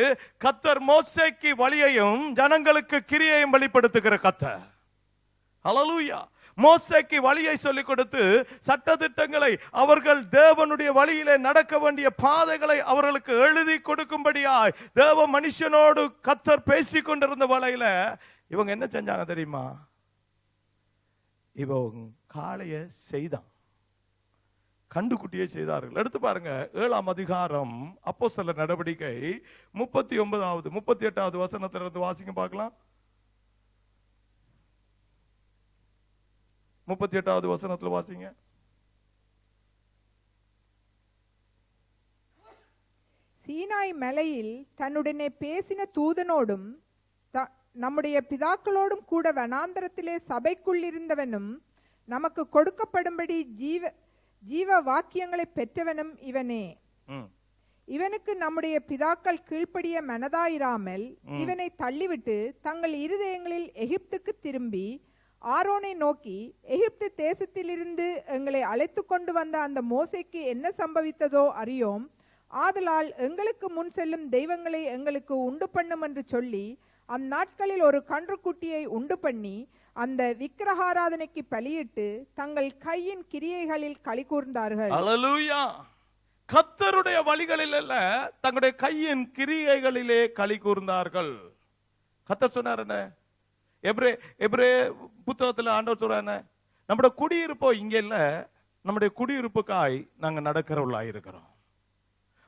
கர்த்தர் மோசேக்கு வழியையும் ஜனங்களுக்கு கிரியையும் வெளிப்படுத்துகிற கர்த்தர். ஹல்லேலூயா. மோசேக்கு வழியை சொல்லிக் கொடுத்து சட்டதிட்டங்களை, அவர்கள் தேவனுடைய வழியிலே நடக்க வேண்டிய பாதைகளை அவர்களுக்கு எழுதி கொடுக்கும்படியாய் தேவ மனுஷனோடு கர்த்தர் பேசிக் கொண்டிருந்த வேளையில இவங்க என்ன செஞ்சாங்க தெரியுமா? இவங்க காளைய செய்தான், கண்டுக்குட்டியை செய்தார்கள். எடுத்து பாருங்க, 7ஆம் அதிகாரம் அப்போஸ்தலர் நடவடிக்கை 39வது 38வது வசனத்திலிருந்து வாசிங்க பார்க்கலாம். 38வது வசனத்துல வாசிங்க. சீனாய் மலையில் தன்னுடனே பேசின தூதனோடும் நம்முடைய பிதாக்களோடும் கூட வனாந்தரத்திலே சபைக்குள் இருந்தவனும் நமக்கு கொடுக்கப்படும்படி ஜீவ வாக்கியங்களை பெற்றவனும் இவனே. இவனுக்கு நம்முடைய பிதாக்கள் கீழ்ப்படிய மனதாயிராமல் இவனை தள்ளிவிட்டு தங்கள் இருதயங்களில் எகிப்துக்கு திரும்பி ஆரோனை நோக்கி, எகிப்து தேசத்திலிருந்து எங்களை அழைத்து கொண்டு வந்த அந்த மோசேக்கு என்ன சம்பவித்ததோ அறியோம். ஆதலால் எங்களுக்கு முன் செல்லும் தெய்வங்களை எங்களுக்கு உண்டு பண்ணும் என்று சொல்லி அந்நாட்களில் ஒரு கன்றுக்குட்டியை உண்டு பண்ணி அந்த விக்கிரகாராதனைக்கு பலியிட்டு தங்கள் கையின் கிரியைகளில் களி கூர்ந்தார்கள். அல்லேலூயா. கர்த்தருடைய வழிகளில் அல்ல, தங்களுடைய கையின் கிரியைகளிலே களி கூர்ந்தார்கள். கர்த்தர் சொன்னார் என்ன? எபிரே புத்தகத்தில் ஆண்டவர் சொல்றார் என்ன? நம்முடைய குடியிருப்போ இங்க இல்ல, நம்முடைய குடியிருப்புக்காய் நாங்க நடக்கிறவர்களாய் இருக்கிறோம்.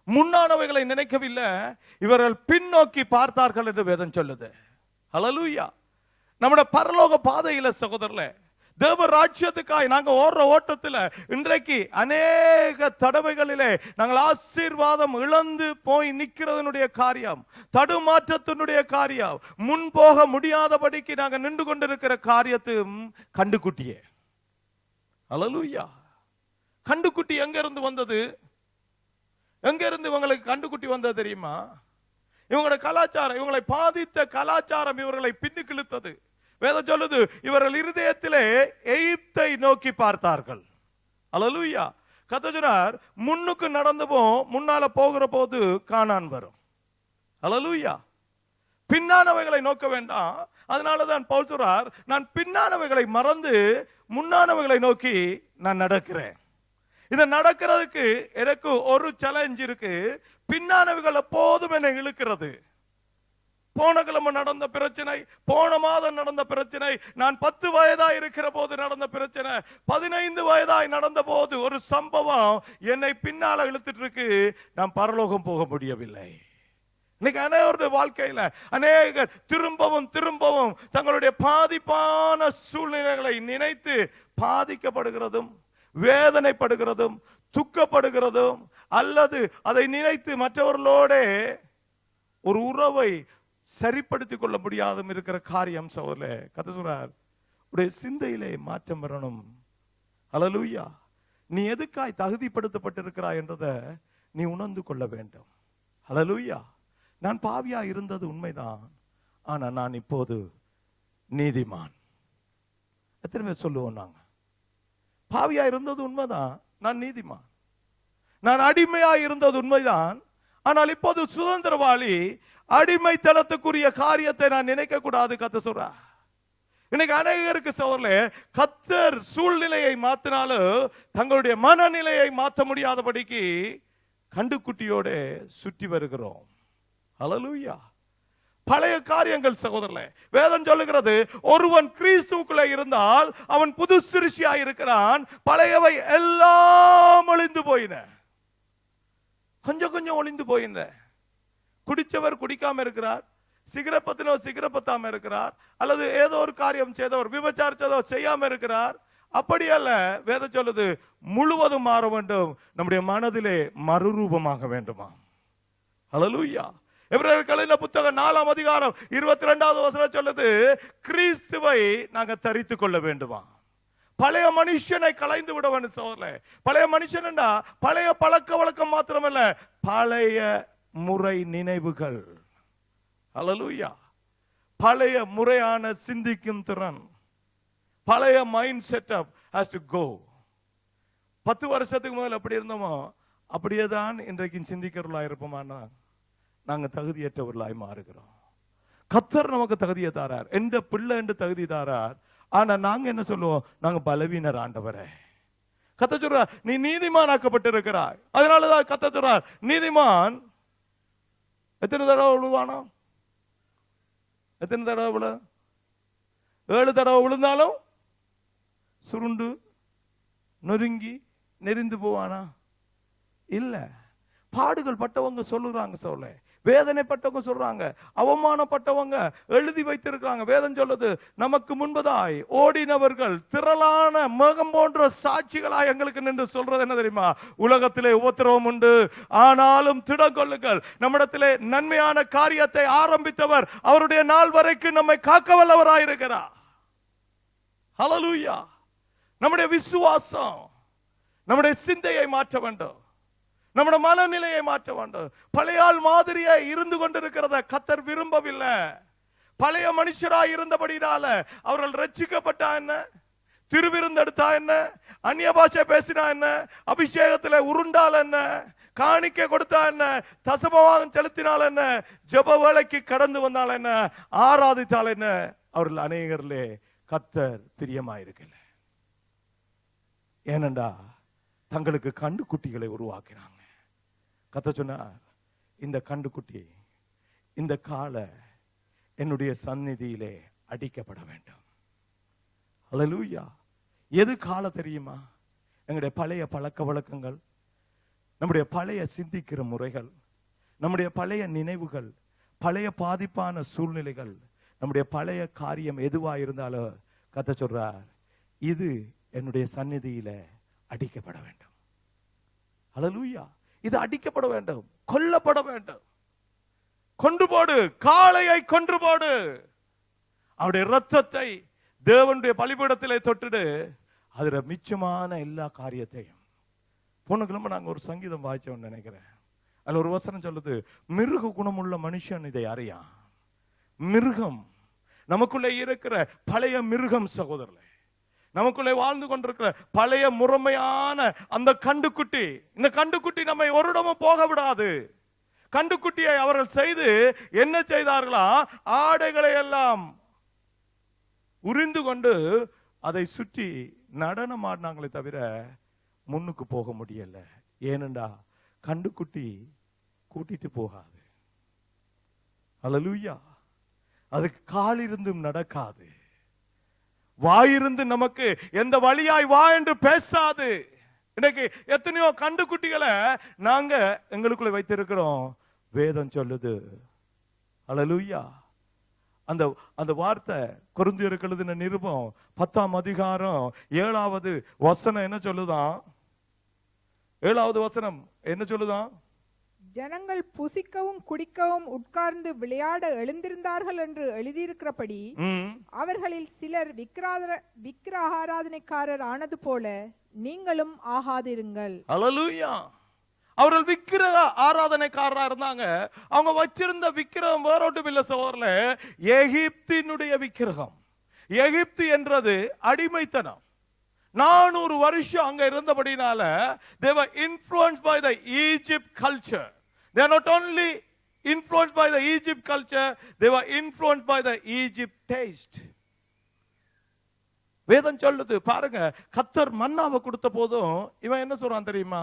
முன்னானவைகளை நினைக்கவில்லை, இவர்கள் பின்னோக்கி பார்த்தார்கள் என்று வேதம் சொல்லுது. ஹல்லேலூயா. நம்முடைய பரலோக பாதையில சகோதரர்களே, தேவ ராஜ்யத்துக்காய் நாங்க ஓடுற ஓட்டத்துல இன்றைக்கு அநேக தடவைகளிலே நாங்கள் ஆசீர்வாதம் இழந்து போய் நிற்கிறதனுடைய காரியம், தடுமாற்றத்தினுடைய காரியம், முன் போக முடியாதபடிக்கு நாங்க நின்று கொண்டிருக்கிற காரியத்தையும் கண்டுக்குட்டியே. ஹல்லேலூயா. கண்டுக்குட்டி எங்க இருந்து வந்தது? எங்க இருந்து இவங்களுக்கு கண்டுக்குட்டி வந்தது தெரியுமா? இவங்களோட கலாச்சாரம், இவங்களை பாதித்த கலாச்சாரம் இவர்களை பின்னுக்கு இழுத்தது. வேதம் சொல்லுது, இவர்கள் இருதயத்திலே எகிப்தை நோக்கி பார்த்தார்கள். அல்லேலூயா. கர்த்தர் சொன்னார், முன்னுக்கு நடந்து முன்னால போகிற போது கானான் வரும். அல்லேலூயா. பின்னானவைகளை நோக்க வேண்டாம். அதனாலதான் பவுல் சொல்றார், நான் பின்னானவைகளை மறந்து முன்னானவைகளை நோக்கி நான் நடக்கிறேன். இதை நடக்கிறதுக்கு எனக்கு ஒரு சேலஞ்ச் இருக்கு. பின்னானவைகள் எப்போதும் என்னை இழுக்கிறது. போன கிழமை நடந்த பிரச்சனை, போன மாதம் நடந்த பிரச்சனை, நான் 10 வயதாய் இருக்கிற போது நடந்த பிரச்சனை, 15 வயதாய் நடந்த போது ஒரு சம்பவம் என்னை பின்னால இழுத்துட்டு இருக்கு. நான் பரலோகம் போக முடியவில்லை. இன்னைக்கு அநேகருடைய வாழ்க்கையில அநேகர் திரும்பவும் திரும்பவும் தங்களுடைய பாதிப்பான சூழ்நிலைகளை நினைத்து பாதிக்கப்படுகிறதும் வேதனைப்படுகிறதும் துக்கப்படுகிறதும், அல்லது அதை நினைத்து மற்றவர்களோட ஒரு உறவை சரிப்படுத்திக் கொள்ள முடியாதும் இருக்கிற காரியம் சகோதரே. கர்த்தர் சொல்றார், உடைய சிந்தையிலே மாற்றம் வரணும். அல்லேலூயா. நீ எதுக்காய் தகுதிப்படுத்தப்பட்டிருக்கிறாய் என்றதை நீ உணர்ந்து கொள்ள வேண்டும். அல்லேலூயா. நான் பாவியா இருந்தது உண்மைதான், ஆனா நான் இப்போது நீதிமான். எத்தனை பேர் சொல்லுவோம்? நாங்க பாவியா இருந்தது உண்மைதான், நான் நீதிமான். நான் அடிமையா இருந்தது உண்மைதான், ஆனால் இப்போது சுதந்திரவாளி. அடிமைத்தனத்துக்குரிய காரியத்தை நான் நினைக்க கூடாது. கர்த்தர் சொல்றார். இன்னைக்கு அநேகருக்கு சகோதரர்களே, கர்த்தர் சூழ்நிலையை மாத்தினாலும் தங்களுடைய மனநிலையை மாற்ற முடியாதபடிக்கு கண்டுக்குட்டியோட சுற்றி வருகிறோம். அல்லேலூயா. பழைய காரியங்கள் சகோதரர்களே, வேதம் சொல்லுகிறது, ஒருவன் கிறிஸ்துவுக்குள்ளே இருந்தால் அவன் புது சிருஷ்டியாய் இருக்கிறான், பழையவை எல்லாம் ஒளிந்து போயின. கொஞ்சம் கொஞ்சம் ஒளிந்து போயின. குடிச்சவர் குடிக்காம இருக்கிறார், சிகரெட் பத்தினவர் சிகரெட் பத்தாம இருக்கிறார், அல்லது ஏதோ ஒரு காரியம் செய்தவர் விபச்சாரிச்சதவர் செய்யாம இருக்கிறார். அப்படி அல்ல. வேதம் சொல்லுது, முழுவதும் மாற வேண்டும். நம்முடைய மனதிலே மறுரூபமாக வேண்டுமா? அல்லேலூயா. எபிரேயர்களின் புத்தகம் 4ஆம் அதிகாரம் 22வது வசனம் சொல்லுது, கிறிஸ்துவை நாங்க தரித்துக் கொள்ள வேண்டுமா? பழைய மனுஷனை களைந்து விட வேண்டும் சகோதரர்களே. பழைய மனுஷன் பழைய பழக்க வழக்கம் மாத்திரமல்ல, பழைய முறை நினைவுகள். அல்லேலூயா. பழைய முறையான சிந்திக்கும் திறன், பழைய mind setup has to go. 10 வருஷத்துக்கு முதல் எப்படி இருந்தோமோ அப்படியே தான் இன்றைக்கு சிந்திக்கிறவர்களாக இருப்போமானா நாங்க தகுதியற்றவர்களாய் மாறுகிறோம். கர்த்தர் நமக்கு தகுதியை தாரார். எந்த பிள்ளை என்று தகுதி தாரார், ஆனா நாங்க என்ன சொல்லுவோம்? நாங்க பலவீனர் ஆண்டவரே. கர்த்தர் சொல்றார், நீ நீதிமான் ஆக்கப்பட்டிருக்கிறாய். அதனாலதான் கர்த்தர் சொல்றார், நீதிமான் எத்தனை தடவை விழுவானோ? எத்தனை தடவை விழ? 7 தடவை விழுந்தாலும் சுருண்டு நொறுங்கி நெறிந்து போவானா? இல்ல. பாடுகள் பட்டவங்க சொல்லுறாங்க, சொல்ல வேதனைப்பட்டவங்க சொல்றாங்க, அவமானப்பட்டவங்க எழுதி வைத்திருக்கிறாங்க. வேதம் சொல்லுது, நமக்கு முன்பதாய் ஓடினவர்கள் திரளான மேகம் போன்ற சாட்சிகளாய் எங்களுக்கு நின்று சொல்றது என்ன தெரியுமா? உலகத்திலே உபத்திரவம் உண்டு, ஆனாலும் திடம் கொள்ளுங்கள், நம்மிடத்திலே நன்மையான காரியத்தை ஆரம்பித்தவர் அவருடைய நாள் வரைக்கும் நம்மை காக்க வல்லவராயிருக்கிறார். ஹல்லேலூயா. நம்முடைய விசுவாசம், நம்முடைய சிந்தையை மாற்ற வேண்டும், நம்முடைய மனநிலையை மாற்ற வேண்டும். பழைய ஆள் மாதிரியே இருந்து கொண்டிருக்கிறத கர்த்தர் விரும்பவில்லை. பழைய மனுஷராய் இருந்தபடினால அவர்கள் ரட்சிக்கப்பட்டா என்ன, திருவிருந்தெடுத்தா என்ன, அந்நிய பாஷை பேசினா என்ன, அபிஷேகத்தில் உருண்டால் என்ன, காணிக்கை கொடுத்தா என்ன, தசமபாகம் செலுத்தினால் என்ன, ஜெப வேளைக்கு கடந்து வந்தால் என்ன, ஆராதித்தால் என்ன, அவர்கள் அநேகரிலே கர்த்தர் பிரியமாயிருக்கல. ஏனண்டா தங்களுக்கு கண்டு குட்டிகளை உருவாக்கினாங்க. கர்த்தர் சொன்னார், இந்த கண்டுக்குட்டி, இந்த காளை என்னுடைய சந்நிதியிலே அடிக்கப்பட வேண்டும். ஹல்லேலூயா. எது காளை தெரியுமா? எங்களுடைய பழைய பழக்க வழக்கங்கள், நம்முடைய பழைய சிந்திக்கிற முறைகள், நம்முடைய பழைய நினைவுகள், பழைய பாதிப்பான சூழ்நிலைகள், நம்முடைய பழைய காரியம் எதுவா இருந்தாலும் கர்த்தர் சொல்றார், இது என்னுடைய சந்நிதியில அடிக்கப்பட வேண்டும். ஹல்லேலூயா. இது அடிக்கப்பட வேண்டும், கொல்லப்பட வேண்டும். கொன்று போடு, காளையை கொன்று போடு, அவருடைய ரத்தத்தை தேவனுடைய பலிபீடத்திலே தொட்டுடு, அதுல மிச்சமான எல்லா காரியத்தையும். போன கிழமை நாங்க ஒரு சங்கீதம் வாய்ச்சோம்னு நினைக்கிறேன். அதுல ஒரு வசனம் சொல்லுது, மிருக குணமுள்ள மனுஷன் இதை அறியான். மிருகம், நமக்குள்ளே இருக்கிற பழைய மிருகம் சகோதரர்களே, நமக்குள்ளே வாழ்ந்து கொண்டிருக்கிற பழைய முறைமையான அந்த கண்டுக்குட்டி, இந்த கண்டுக்குட்டி நம்மை ஒரு இடமும் போக விடாது. கண்டுக்குட்டியை அவர்கள் செய்து என்ன செய்தார்களா? ஆடைகளை எல்லாம் உரிந்து கொண்டு அதை சுற்றி நடனம் ஆடினாங்களே தவிர முன்னுக்கு போக முடியல. ஏனென்றா கண்டுக்குட்டி கூட்டிட்டு போகாது. ஹல்லேலூயா. அதுக்கு கால் இருந்தும் நடக்காது, வாயிருந்து நமக்கு எந்த வழியாய் வா என்று பேசாது. இன்னைக்கு எத்தனையோ கண்டுக்குட்டிகளை நாங்க எங்களுக்குள்ள வைத்திருக்கிறோம். வேதம் சொல்லுது, ஹல்லேலூயா, அந்த அந்த வார்த்தை கொரிந்தியருக்கு எழுதின நிருபம் 10ஆம் அதிகாரம் 7வது வசனம் என்ன சொல்லுதான்? 7வது வசனம் என்ன சொல்லுதான்? ஜனங்கள் புசிக்கவும் குடிக்கவும் உட்கார்ந்து விளையாட எழுந்திருந்தார்கள் என்று எழுதியிருக்கிறபடி அவர்களில் சிலர் விக்கிரகாராதனைக்காரர் ஆனது போல நீங்களும் ஆகாதிருங்கள். ஹல்லேலூயா. அவர்கள் விக்கிரக ஆராதனைக்காரரா இருந்தாங்க. அவங்க வச்சிருந்த விக்கிரகம் வேறொட்டும் இல்ல சகோதரர்களே, எகிப்தினுடைய விக்கிரகம். எகிப்து என்றது அடிமைத்தனம். 400 வருஷம் அங்க இருந்தபடினால they were influenced by the Egypt culture. They are not only influenced by the Egypt culture, they were influenced by the Egypt taste. வேதம் சொல்லுது பாருங்க, கர்த்தர் மன்னாவை கொடுத்த போதும் இவன் என்ன சொல்றான் தெரியுமா?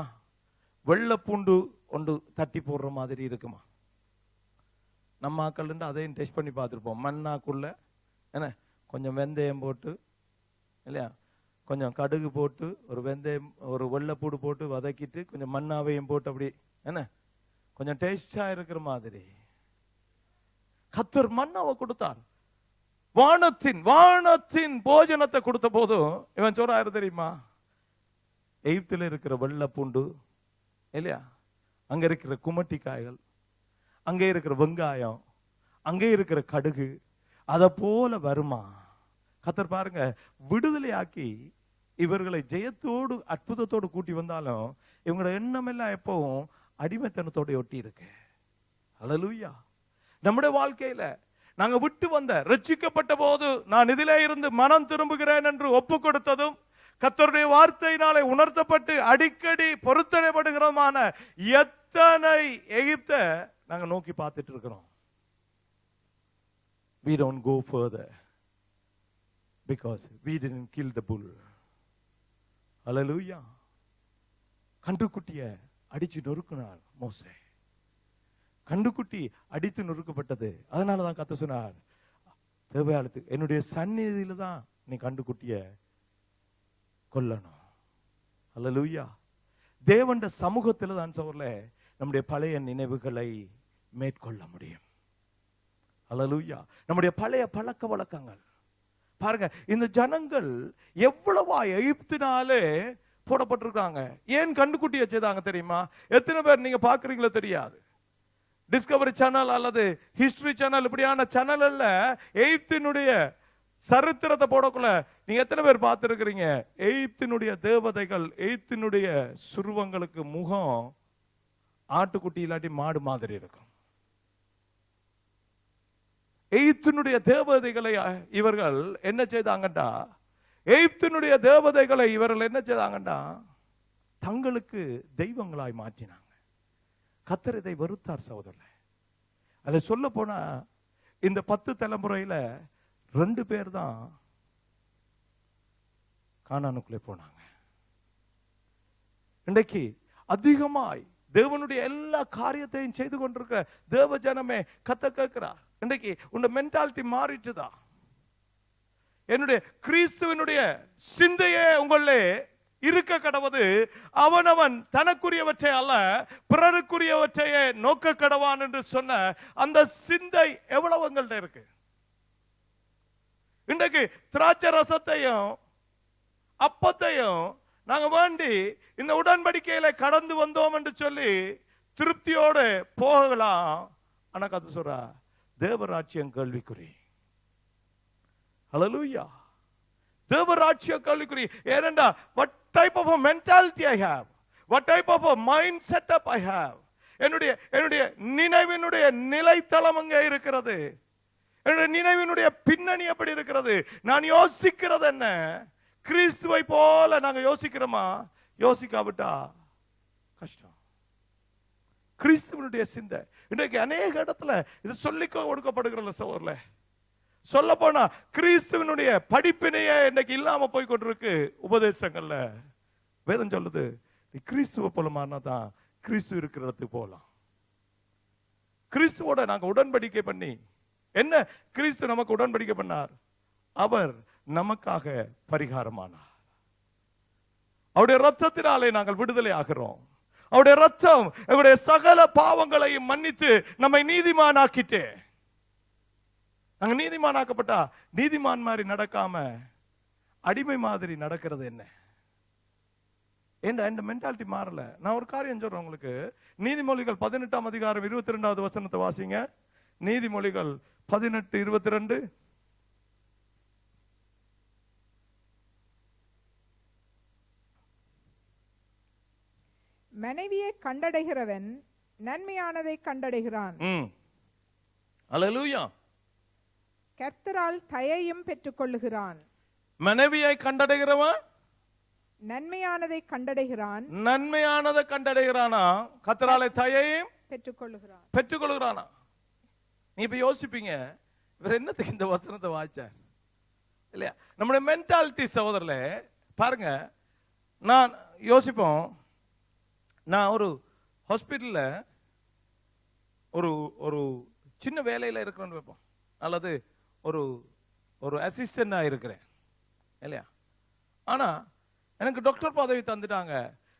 வெள்ளை பூண்டு ஒன்று தட்டி போடுற மாதிரி இருக்குமா? நம்ம ஆக்கள் அதையும் டெஸ்ட் பண்ணி பார்த்துருப்போம். மன்னாக்குள்ள என்ன கொஞ்சம் வெந்தயம் போட்டு இல்லையா, கொஞ்சம் கடுகு போட்டு ஒரு வெந்தயம் ஒரு வெள்ளைப்பூடு போட்டு வதக்கிட்டு கொஞ்சம் மண்ணாவையும் போட்டு அப்படி என்ன கொஞ்சம் டேஸ்டா இருக்கிற மாதிரி கர்த்தர் மன்னாவை கொடுத்தார். வானத்தின் போஜனத்தை கொடுத்த போதும் இவன் சொல்றாரு தெரியுமா? எகிப்தில் இருக்கிற வெள்ளைப்பூண்டு இல்லையா, அங்க இருக்கிற குமட்டி காய்கள், அங்கே இருக்கிற வெங்காயம், அங்கே இருக்கிற கடுகு, அத போல வருமா? கர்த்தர் பாருங்க விடுதலையாக்கி இவர்களை ஜெயத்தோடு அற்புதத்தோடு கூட்டி வந்தாலும் இவங்களோட எண்ணம் எல்லாம் எப்பவும் அடிமைத்தனத்தோட ஒட்டி இருக்கு. ஹல்லேலூயா. நம்முடைய வாழ்க்கையில நாங்க விட்டு வந்த ரட்சிக்கப்பட்ட போது நான் இதிலே இருந்து மனம் திரும்புகிறேன் என்று ஒப்பு கொடுத்ததும் கர்த்தருடைய வார்த்தையினாலே உணர்த்தப்பட்டு அடிக்கடி பொருத்தனைப்படுகிறமான எத்தனை எகிப்தை நாங்க நோக்கி பார்த்துட்டு இருக்கிறோம். We don't go further. because we didn't kill the bull. Hallelujah. கன்றுக்குட்டிய அடிச்சு நொறுக்குனார் மோசே. கன்றுக்குட்டி அடித்து நொறுக்கப்பட்டது. அதனாலதான் கர்த்தர் சொன்னார், தேவையானது என்னுடைய சந்நிதியில தான் நீ கன்றுக்குட்டிய கொல்லணும். ஹல்லேலூயா. தேவனுடைய சமூகத்தில் தான் சோர்ல நம்முடைய பழைய நினைவுகளை மேற்கொள்ள முடியும். ஹல்லேலூயா. நம்முடைய பழைய பழக்க வழக்கங்கள் பாருங்க, இந்த ஜனங்கள் எவ்வளவா எகிப்தினாலே போடப்பட்டிருக்காங்க. ஏன் கண்டுக்குட்டியை செய்தாங்க தெரியுமா? எத்தனை பேர் நீங்க பாக்குறீங்களோ தெரியாது. டிஸ்கவரி சேனல் அல்லது ஹிஸ்டரி சேனல் இப்படியான சேனல்ல எகிப்தினுடைய சரித்திரத்தை போடக்குள்ள நீங்க எத்தனை பேர் பார்த்திருக்கிறீங்க? எகிப்தினுடைய தேவதைகள், எகிப்தினுடைய சுருவங்களுக்கு முகம் ஆட்டுக்குட்டி இல்லாட்டி மாடு மாதிரி இருக்கும். எகிப்தினுடைய தேவதைகளை இவர்கள் என்ன செய்தாங்கண்டா, எகிப்தினுடைய தேவதைகளை இவர்கள் என்ன செய்தாங்கண்டா தங்களுக்கு தெய்வங்களாய் மாற்றினாங்க. கர்த்தர் இதை வெறுத்தார் சகோதரர்களே. அதை சொல்ல போனா இந்த 10 தலைமுறையில 2 பேர் தான் கானானுக்குள்ளே போனாங்க. இன்றைக்கு அதிகமாய் தேவனுடைய எல்லா காரியத்தையும் செய்து கொண்டிருக்கிற தேவ ஜனமே கர்த்தர் கேட்கிறார், இன்றைக்கு உங்க மென்டாலிட்டி மாறிச்சுதா? என்னுடைய கிறிஸ்துவனுடைய சிந்தையே உங்களே இருக்க கடவது. அவனவன் தனக்குரியவற்றை அல்ல பிறருக்குரியவற்றையே நோக்க கடவான் என்று சொன்ன அந்த சிந்தை எவ்வளவு உங்கள்ட்ட இருக்கு? இன்றைக்கு திராட்சை ரசத்தையும் அப்பத்தையும் நாங்க வேண்டி இந்த உடன்படிக்கையில கடந்து வந்தோம் என்று சொல்லி திருப்தியோடு போகலாம். ஆனா கதை சொல்ற தேவராட்சியம் கேள்விக்குறி. ஹல்லேலூயா. தேவராட்சியம் கேள்விக்குறி. ஏனென்றா what type of a mentality I have, what type of a mind setup I have, என்னுடைய நினைவினுடைய நிலைத்தளம் அங்கே இருக்கிறது. என்னுடைய நினைவினுடைய பின்னணி எப்படி இருக்கிறது? நான் யோசிக்கிறது என்ன? கிறிஸ்துவை போல நாங்க யோசிக்கிறோமா? யோசிக்காவிட்டா கஷ்டம். கிறிஸ்துவனுடைய சிந்தை இன்றைக்கு அநேக இடத்துல இது சொல்லி கொடுக்கப்படுகிற சோர்ல சொல்ல போனா கிறிஸ்துவனுடைய படிப்பினையே இன்னைக்கு இல்லாம போய் கொண்டிருக்கு. உபதேசங்கள்ல வேதம் சொல்லுது, நீ கிறிஸ்துவ போல மாறினாதான் கிறிஸ்து இருக்கிற இடத்துக்கு போகலாம். கிறிஸ்துவோட நாங்க உடன்படிக்கை பண்ணி என்ன? கிறிஸ்து நமக்கு உடன்படிக்கை பண்ணார், அவர் நமக்காக பரிகாரமானார். அவருடைய ரத்தத்தினாலே நாங்கள் விடுதலை ஆகிறோம். அவருடைய ரத்தம் எங்களுடைய சகல பாவங்களையும் மன்னித்து நம்மை நீதிமானாக்கிட்டே. நாங்க நீதிமானாக்கப்பட்டா நீதிமான் மாதிரி நடக்காம அடிமை மாதிரி நடக்கிறது என்ன? இந்த மென்டாலிட்டி மாறல. நான் ஒரு காரியம் சொல்றேன் உங்களுக்கு. நீதிமொழிகள் 18ஆம் அதிகாரம் 22வது வசனத்தை வாசிங்க. நீதிமொழிகள் 18:22. மனைவியை கண்டடைகிறவன் நன்மையானதை கண்டடைகிறான். அல்லேலூயா. கர்த்தரால் தயையும் பெற்றுக் கொள்ளுகிறான். மனைவியை கண்டடைகிறவன் நன்மையானதை கண்டடைகிறான். நன்மையானதை கண்டடைகிறானா? கர்த்தராலே தயையும் பெற்றுக்கொள்ளுகிறானா? நீ இப்ப யோசிப்பீங்க, இவர் என்னத்துக்கு இந்த வசனத்தை வாய்ச்சார் இல்லையா? நம்முடைய மென்டாலிட்டி சகோதரர்ல பாருங்க. நான் யோசிப்போம், நான் ஒரு ஹாஸ்பிட்டல்ல ஒரு ஒரு சின்ன வேலையில இருக்கிறேன்னு வைப்போம், அல்லது ஒரு ஒரு அசிஸ்டண்டா இருக்கிறேன் இல்லையா? ஆனா எனக்கு டாக்டர் பதவி தந்துட்டாங்க.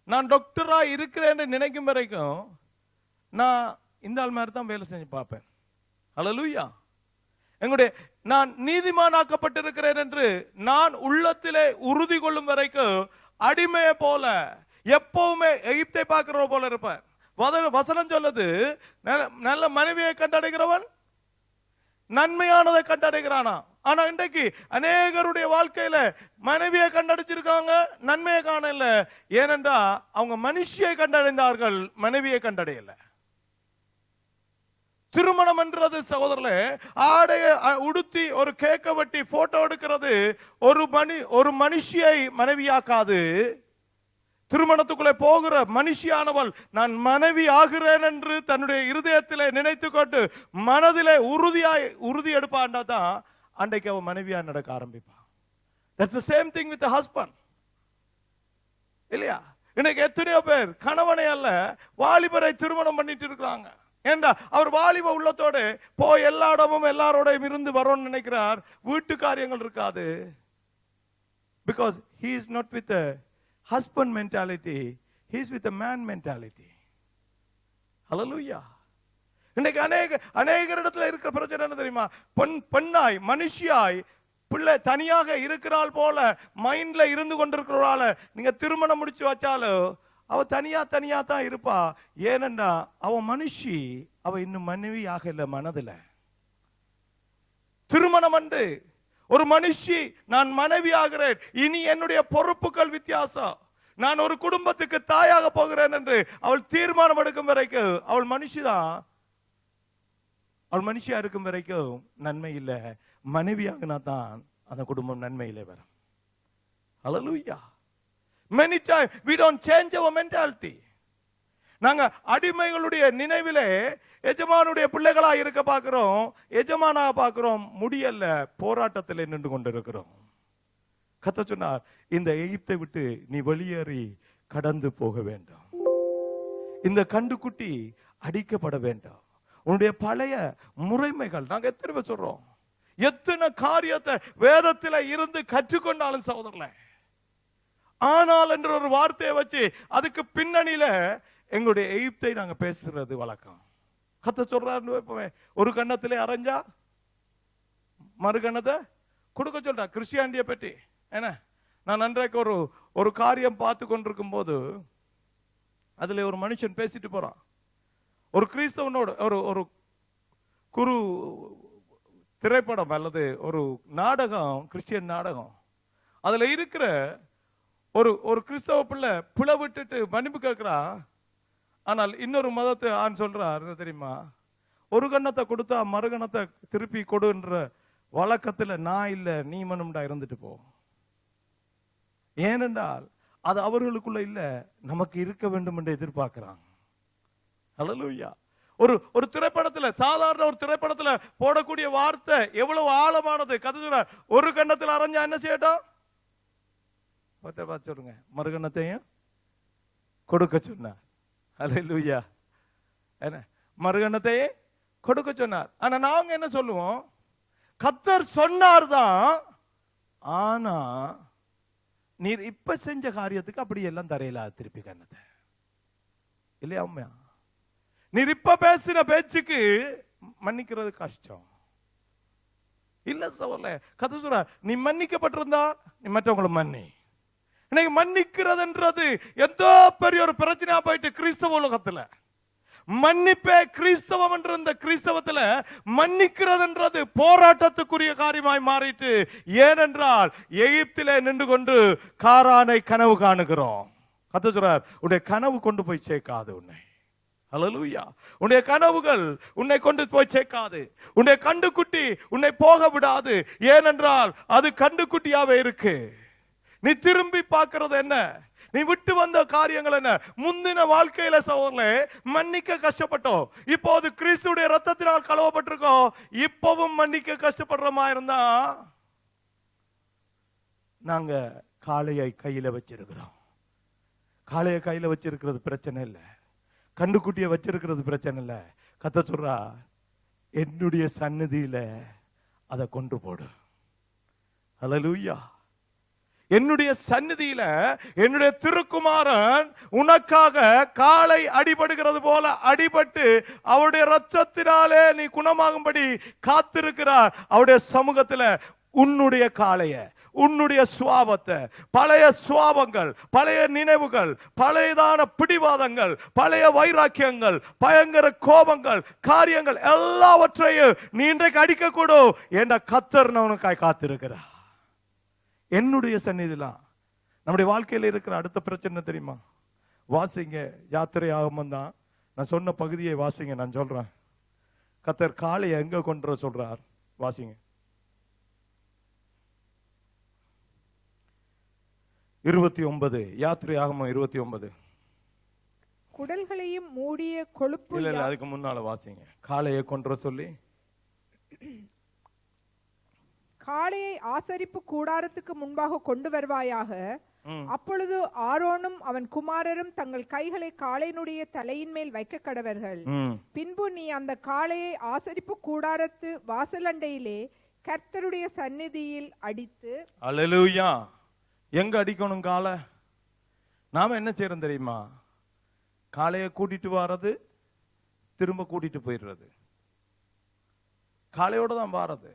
நான் டாக்டரா இருக்கிறேன்னு நினைக்கும் வரைக்கும் நான் இந்த ஆள் மாதிரி தான் வேலை செஞ்சு பார்ப்பேன். ஹல்லேலூயா. எங்களுடைய நான் நீதிமானாக்கப்பட்டிருக்கிறேன் என்று நான் உள்ளத்திலே உறுதி கொள்ளும் வரைக்கும் அடிமையை போல எப்பவுமே எகிப்தை பார்க்கிற போல இருப்பேன். வசனம் சொல்லுது, நல்ல மனைவியை கண்டடைகிறவன் நன்மையானதை கண்டடைகிறானா? ஆனா இன்றைக்கு அநேகருடைய வாழ்க்கையில மனைவியை கண்டடைச்சிருக்காங்க, நன்மையை காணல. ஏனென்றா அவங்க மனுஷியை கண்டடைந்தார்கள், மனைவியை கண்டடையல. திருமணம் என்றது சகோதரர்களே, ஆடைய உடுத்தி ஒரு கேக்க வெட்டி போட்டோ எடுக்கிறது ஒரு மனுஷியை மனைவியாக்காது. திருமணத்துக்குள்ளே போகிற மனுஷியானவள் நான் மனைவி ஆகிறேன் என்று தன்னுடைய இருதயத்திலே நினைத்து கொண்டு மனதிலே உறுதி எடுப்பாண்டா தான் அன்றைக்கு அவன் மனைவியா நடக்க ஆரம்பிப்பான். That's the same thing with the husband. இல்லையா? இன்னைக்கு எத்தனையோ பேர் கணவனை அல்ல வாலிபரை திருமணம் பண்ணிட்டு இருக்கிறாங்க. ஏண்டா அவர் வாலிப உள்ளத்தோடு போய் எல்லா இடமும் எல்லாரோடையும் இருந்து வரோன்னு நினைக்கிறார். வீட்டு காரியங்கள் இருக்காது. Because he is not with a husband mentality, he is with a man mentality. Hallelujah. இன்னைக்கு அநேக இடத்துல இருக்கிற பிரச்சனை என்ன தெரியுமா? பெண்ணாய் மனுஷியாய் பிள்ளை தனியாக இருக்கிறாள் போல மைண்ட்ல இருந்து கொண்டிருக்கிறவளால நீங்க திருமணம் முடிச்சு வச்சாலும் அவ தனியா தான் இருப்பா. ஏனென்றா அவ மனுஷி, அவ இன்னும் மனைவி ஆகல மனதுல. திருமணம் அன்று ஒரு மனுஷி நான் மனைவி ஆகிறேன், இனி என்னுடைய பொறுப்புகள் வித்தியாசம், நான் ஒரு குடும்பத்துக்கு தாயாக போகிறேன் என்று அவள் தீர்மானம் எடுக்கும் வரைக்கும் அவள் மனுஷிதான். அவள் மனுஷியா இருக்கும் வரைக்கும் நன்மை இல்லை. மனைவியாகினா தான் அந்த குடும்பம் நன்மையிலே வரும். Hallelujah. Many times we don't change our mentality. நாங்க அடிமைகளுடைய நினைவிலே எஜமானுடைய பிள்ளைகளா இருக்க பார்க்கிறோம், எஜமானா பார்க்கிறோம், முடியல, போராட்டத்தில் நின்று கொண்டிருக்கிறோம். கர்த்தர் சொன்னார், இந்த எகிப்தை விட்டு நீ வெளியேறி கடந்து போக வேண்டும். இந்த கண்டுக்குட்டி அடிக்கப்பட வேண்டும். உன்னுடைய பழைய முறைமைகள், நாங்க எத்தனை பேர் சொல்றோம், எத்தனை காரியத்தை வேதத்தில் இருந்து கற்றுக்கொண்டாலும் சகோதரர்களே, ஆனால் என்ற ஒரு வார்த்தையை வச்சு அதுக்கு பின்னணியில எங்களுடைய எகிப்தை நாங்க பேசுறது வழக்கம். கர்த்தர் சொல்றாரு, ஒரு கண்ணத்திலே அரைஞ்சா மறு கண்ணத்தை கொடுக்க சொல்றா. கிறிஸ்டியானிட்டியை பற்றி என்ன, நான் அன்றைக்கு ஒரு காரியம் பார்த்து கொண்டிருக்கும் போது அதுல ஒரு மனுஷன் பேசிட்டு போறான். ஒரு கிறிஸ்தவனோட ஒரு குரு திரைப்படம் அல்லது ஒரு நாடகம், கிறிஸ்டியன் நாடகம், அதுல இருக்கிற ஒரு கிறிஸ்தவ பிள்ளை பிள விட்டுட்டு மன்னிப்பு கேட்கிறா. ஆனால் இன்னொரு மதத்தை ஆண் சொல்றாரு தெரியுமா, ஒரு கண்ணத்தை கொடுத்தா மறுகணத்தை திருப்பி கொடுன்ற வழக்கத்துல நான் இல்ல நீ மனும்டா இருந்துட்டு போ. ஏனென்றால் அது அவர்களுக்குள்ள இல்ல, நமக்கு இருக்க வேண்டும் என்று எதிர்பார்க்கிறாங்க. ஹல்லேலூயா. ஒரு திரைப்படத்துல, சாதாரண ஒரு திரைப்படத்துல போடக்கூடிய வார்த்தை எவ்வளவு ஆழமானது. கதை ஒரு கண்ணத்தில் அரைஞ்சா என்ன செய்யட்டும், சொல்லுங்க, மறுகண்ணத்தையும் கொடுக்க சொன்னார். ஹல்லேலூயா. என்ன, மறுகண்ணத்தையே கொடுக்க சொன்னார். ஆனா நாங்க என்ன சொல்லுவோம், கர்த்தர் சொன்னார் தான், ஆனா நீர் இப்ப செஞ்ச காரியத்துக்கு அப்படி எல்லாம் தரையில திருப்பி கண்ணத்தை இல்லையா? உண்மையா? நீர் இப்ப பேசின பேச்சுக்கு மன்னிக்கிறது கஷ்டம் இல்ல சோல. கர்த்தர் சொல்ற, நீ மன்னிக்கப்பட்டிருந்தா நீ மற்றவங்களை மன்னி. இன்னைக்கு மன்னிக்கிறதுன்றது எந்தோ பெரிய ஒரு பிரச்சனையா போயிட்டு கிறிஸ்தவ உலகத்துல. மன்னிப்பே கிறிஸ்தவம் என்ற இந்த கிறிஸ்தவத்துல மன்னிக்கிறதுன்றது போராட்டத்துக்குரிய காரியமாய் மாறிட்டு. ஏனென்றால் எகிப்திலே நின்று கொண்டு காரானை கனவு காணுகிறோம். கர்த்தர் சொல்றார், உன்னுடைய கனவு கொண்டு போய் சேர்க்காது உன்னை. ஹல்லேலூயா. உன்னுடைய கனவுகள் உன்னை கொண்டு போய் சேர்க்காது. உன்னுடைய கண்டுக்குட்டி உன்னை போக விடாது. ஏனென்றால் அது கண்டுக்குட்டியாவே இருக்கு. நீ திரும்பி பார்க்கிறது என்ன, நீ விட்டு வந்த காரியங்கள் என்ன? முந்தின வாழ்க்கையில சகோதரர்களே மன்னிக்க கஷ்டப்பட்டோம், இப்போது கிறிஸ்துவுடைய ரத்தத்தினால் கழுவப்பட்டிருக்கோம். இப்பவும் மன்னிக்க கஷ்டப்படுறமா இருந்தா நாங்க காளையை கையில வச்சிருக்கிறோம். காளையை கையில வச்சிருக்கிறது பிரச்சனை இல்லை, கண்டுக்குட்டியை வச்சிருக்கிறது பிரச்சனை இல்லை. கர்த்தர் சொல்றா, என்னுடைய சந்நிதியில அதை கொண்டு போடு. ஹல்லேலூயா. என்னுடைய சந்நிதியில என்னுடைய திருக்குமாரன் உனக்காக காலை அடிபடுகிறது போல அடிபட்டு அவருடைய ரத்தத்தினாலே நீ குணமாகும்படி காத்திருக்கிறார். அவருடைய சமூகத்துல உன்னுடைய காளைய, உன்னுடைய சுவாபத்தை, பழைய சுவாபங்கள், பழைய நினைவுகள், பழையதான பிடிவாதங்கள், பழைய வைராக்கியங்கள், பயங்கர கோபங்கள், காரியங்கள் எல்லாவற்றையும் நீ இன்றைக்கு அடிக்கக்கூடும் என்ற கர்த்தர் உனக்காய் காத்திருக்கிறார். என்னுடைய சந்நிதிலாம் நம்முடைய வாழ்க்கையில் இருக்கிற அடுத்த பிரச்சனை தெரியுமா? வாசிங்க, யாத்திரை ஆகமம் தான் நான் சொன்ன பகுதியை வாசிங்க. நான் சொல்றேன், கர்த்தர் காளையை எங்க கொண்டு வர சொல்றார், வாசிங்க. 29 யாத்திரை ஆகமம் 29. குடல்களையும் மூடிய கொழுப்பு. இல்ல அதுக்கு முன்னால வாசிங்க. காளையை கொண்டு வர சொல்லி, காளையை ஆசரிப்பு கூடாரத்துக்கு முன்பாக கொண்டு வருவாயாக. அப்பொழுது ஆரோனும் அவன் குமாரரும் தங்கள் கைகளை காளையினுடைய தலையின் மேல் வைக்க கடவர்கள். பின்பு நீ அந்த காளையை ஆசரிப்பு கூடாரத்து வாசலண்டையிலே கர்த்தருடைய சந்நிதியில் அடித்து. அல்லேலூயா. எங்க அடிக்கணும் காளை? நாம என்ன செய்யறோம் தெரியுமா? காளையை கூட்டிட்டு வர்றது, திரும்ப கூட்டிட்டு போயிடுறது. காளையோட தான் வாரது,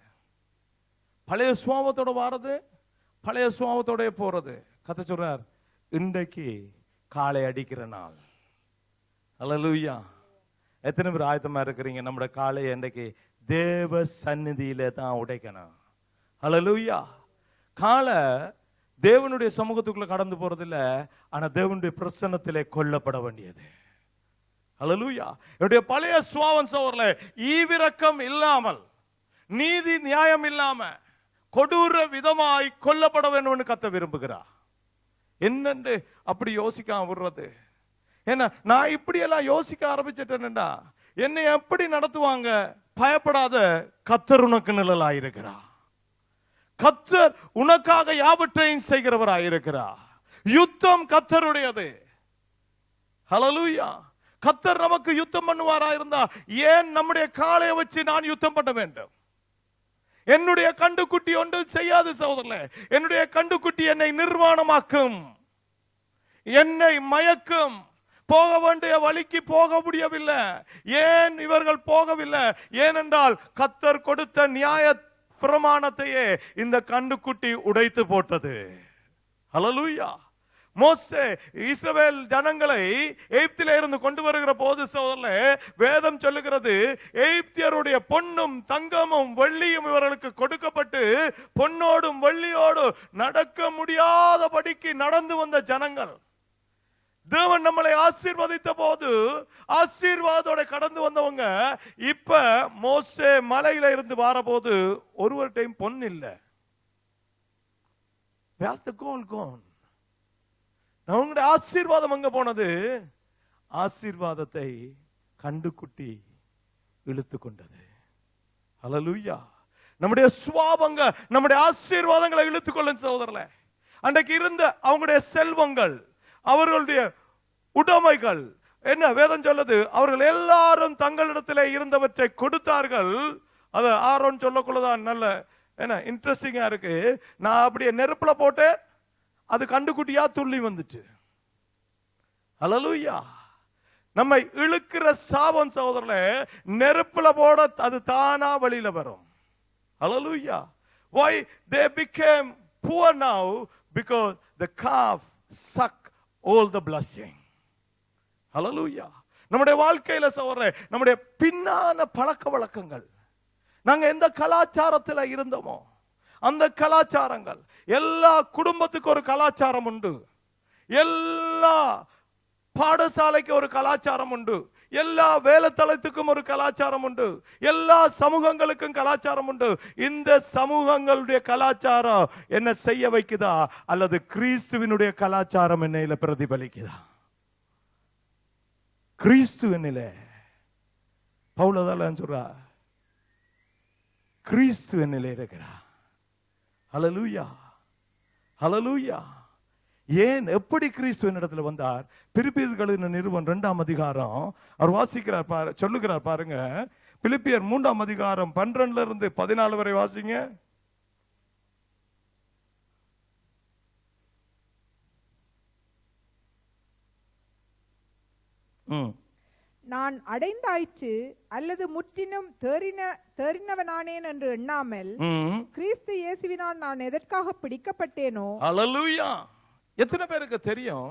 பழைய சுவாபத்தோட வாரது, பழைய சுவாபத்தோட போறது. கதை சொல்றார், இன்றைக்கு காளை அடிக்கிற நாள். அல்லேலூயா. எத்தனை பேர் ஆயத்தமா இருக்கிறீங்க? நம்முடைய காளையை இன்றைக்கு தேவ சந்நிதியில தான் உடைக்கணும். அல்லேலூயா. காளை தேவனுடைய சமூகத்துக்குள்ள கடந்து போறது இல்ல, ஆனா தேவனுடைய பிரசன்னத்திலே கொல்லப்பட வேண்டியது. அல்லேலூயா. என்னுடைய பழைய சுவாபம் சோர்ல ஈவிரக்கம் இல்லாமல், நீதி நியாயம் இல்லாம கொடூர விதமாய் கொல்லப்பட வேண்டும் கத்த விரும்புகிறார். என்னன்னு அப்படி யோசிக்காம விடுறது? ஏன்னா நான் இப்படி எல்லாம் யோசிக்க ஆரம்பிச்சிட்டேன்டா என்னை எப்படி நடத்துவாங்க? பயப்படாத, கர்த்தர் உனக்கு நிழலாயிருக்கிறார். கர்த்தர் உனக்காக யாவற்றையும் செய்கிறவராயிருக்கிறார். யுத்தம் கர்த்தருடையது. ஹல்லேலூயா. கர்த்தர் நமக்கு யுத்தம் பண்ணுவாரா இருந்தா ஏன் நம்முடைய காளையை வச்சு நான் யுத்தம் பண்ண வேண்டும்? என்னுடைய கண்டுக்குட்டி ஒன்று செய்யாது சகோதரர்களே. என்னுடைய கண்டுக்குட்டி என்னை நிர்வாணமாக்கும், என்னை மயக்கும். போக வேண்டிய வழிக்கு போக முடியவில்லை. ஏன் இவர்கள் போகவில்லை? ஏனென்றால் கர்த்தர் கொடுத்த நியாய பிரமாணத்தையே இந்த கண்டுக்குட்டி உடைத்து போட்டது. ஹல்லேலூயா. மோசே இஸ்ரவேல் ஜனங்களை எகிப்திலே இருந்து கொண்டு வருகிற போது சோதரே, வேதம் சொல்லுகிறது, எகிப்தியருடைய பொன்னும் தங்கமும் வெள்ளியும் இவர்களுக்கு கொடுக்கப்பட்டு பொன்னோடும் வெள்ளியோடும் நடக்க முடியாதபடிக்கு நடந்து வந்த ஜனங்கள். தேவன் நம்மளை ஆசீர்வதித்த போது ஆசீர்வாதத்தோட கடந்து வந்தவங்க இப்ப மோசே மலையில இருந்து வார போது ஒருவர்டையும் பொன் இல்லை. நம்முடைய ஆசீர்வாதம் அங்க போனது. ஆசீர்வாதத்தை கண்டுக்குட்டி இழுத்து கொண்டது. ஹல்லேலூயா. நம்முடைய சுவாபங்க நம்முடைய ஆசீர்வாதங்களை இழுத்துக்கொள்ளும் சகோதரர்களே. அன்றைக்கு இருந்த அவங்களுடைய செல்வங்கள், அவர்களுடைய உடைமைகள் என்ன வேதம் சொல்லுது? அவர்கள் எல்லாரும் தங்களிடத்திலே இருந்தவற்றை கொடுத்தார்கள். அது ஆரோன் சொல்லக்குள்ளதான் நல்ல என்ன இன்ட்ரெஸ்டிங்கா இருக்கு. நான் அப்படியே நெருப்புல போட்டு அது கண்டுக்குட்டியா துள்ளி வந்துச்சு. ஹல்லேலூயா. நம்மை இழுக்கிற சாபம் சகோதரர்களே, நெருப்புல போட அது தானா வெளியில வரும். ஹல்லேலூயா. Why they became poor now? Because the calf sucked all the blessing. Hallelujah. நம்முடைய வாழ்க்கையில சகோதரரே, நம்முடைய பின்னான பழக்க வழக்கங்கள், நாங்க எந்த கலாச்சாரத்தில் இருந்தோமோ அந்த கலாச்சாரங்கள், எல்லா குடும்பத்துக்கு ஒரு கலாச்சாரம் உண்டு, எல்லா பாடசாலைக்கு ஒரு கலாச்சாரம் உண்டு, எல்லா வேலைத்தளத்துக்கும் ஒரு கலாச்சாரம் உண்டு, எல்லா சமூகங்களுக்கும் கலாச்சாரம் உண்டு. இந்த சமூகங்களுடைய கலாச்சாரம் என்ன செய்ய வைக்குதா அல்லது கிறிஸ்துவினுடைய கலாச்சாரம் என்னையில பிரதிபலிக்குதா? கிறிஸ்து என்னிலே, பவுல் சொல்றா, கிறிஸ்து என்னிலே இருக்கிறா. ஹல்லேலூயா. ஹல்லேலூயா. ஏன் எப்படி கிறிஸ்து என்னிடத்தில் வந்தார்? பிலிப்பியர்களின் நிறுவனம் 2ஆம் அதிகாரம் அவர் வாசிக்கிறார், சொல்லுகிறார் பாருங்க. பிலிப்பியர் 3ஆம் அதிகாரம் 12 இருந்து 14 வரை வாசிங்க. நான் அடைந்தாயிற்று அல்லது முற்றிலும் தேறினவனானேன் என்று எண்ணாமல் கிறிஸ்து இயேசுவினால் நான் எதற்காக பிடிக்கப்பட்டேனோ. ஹல்லேலூயா. எத்தனை பேருக்கு தெரியும்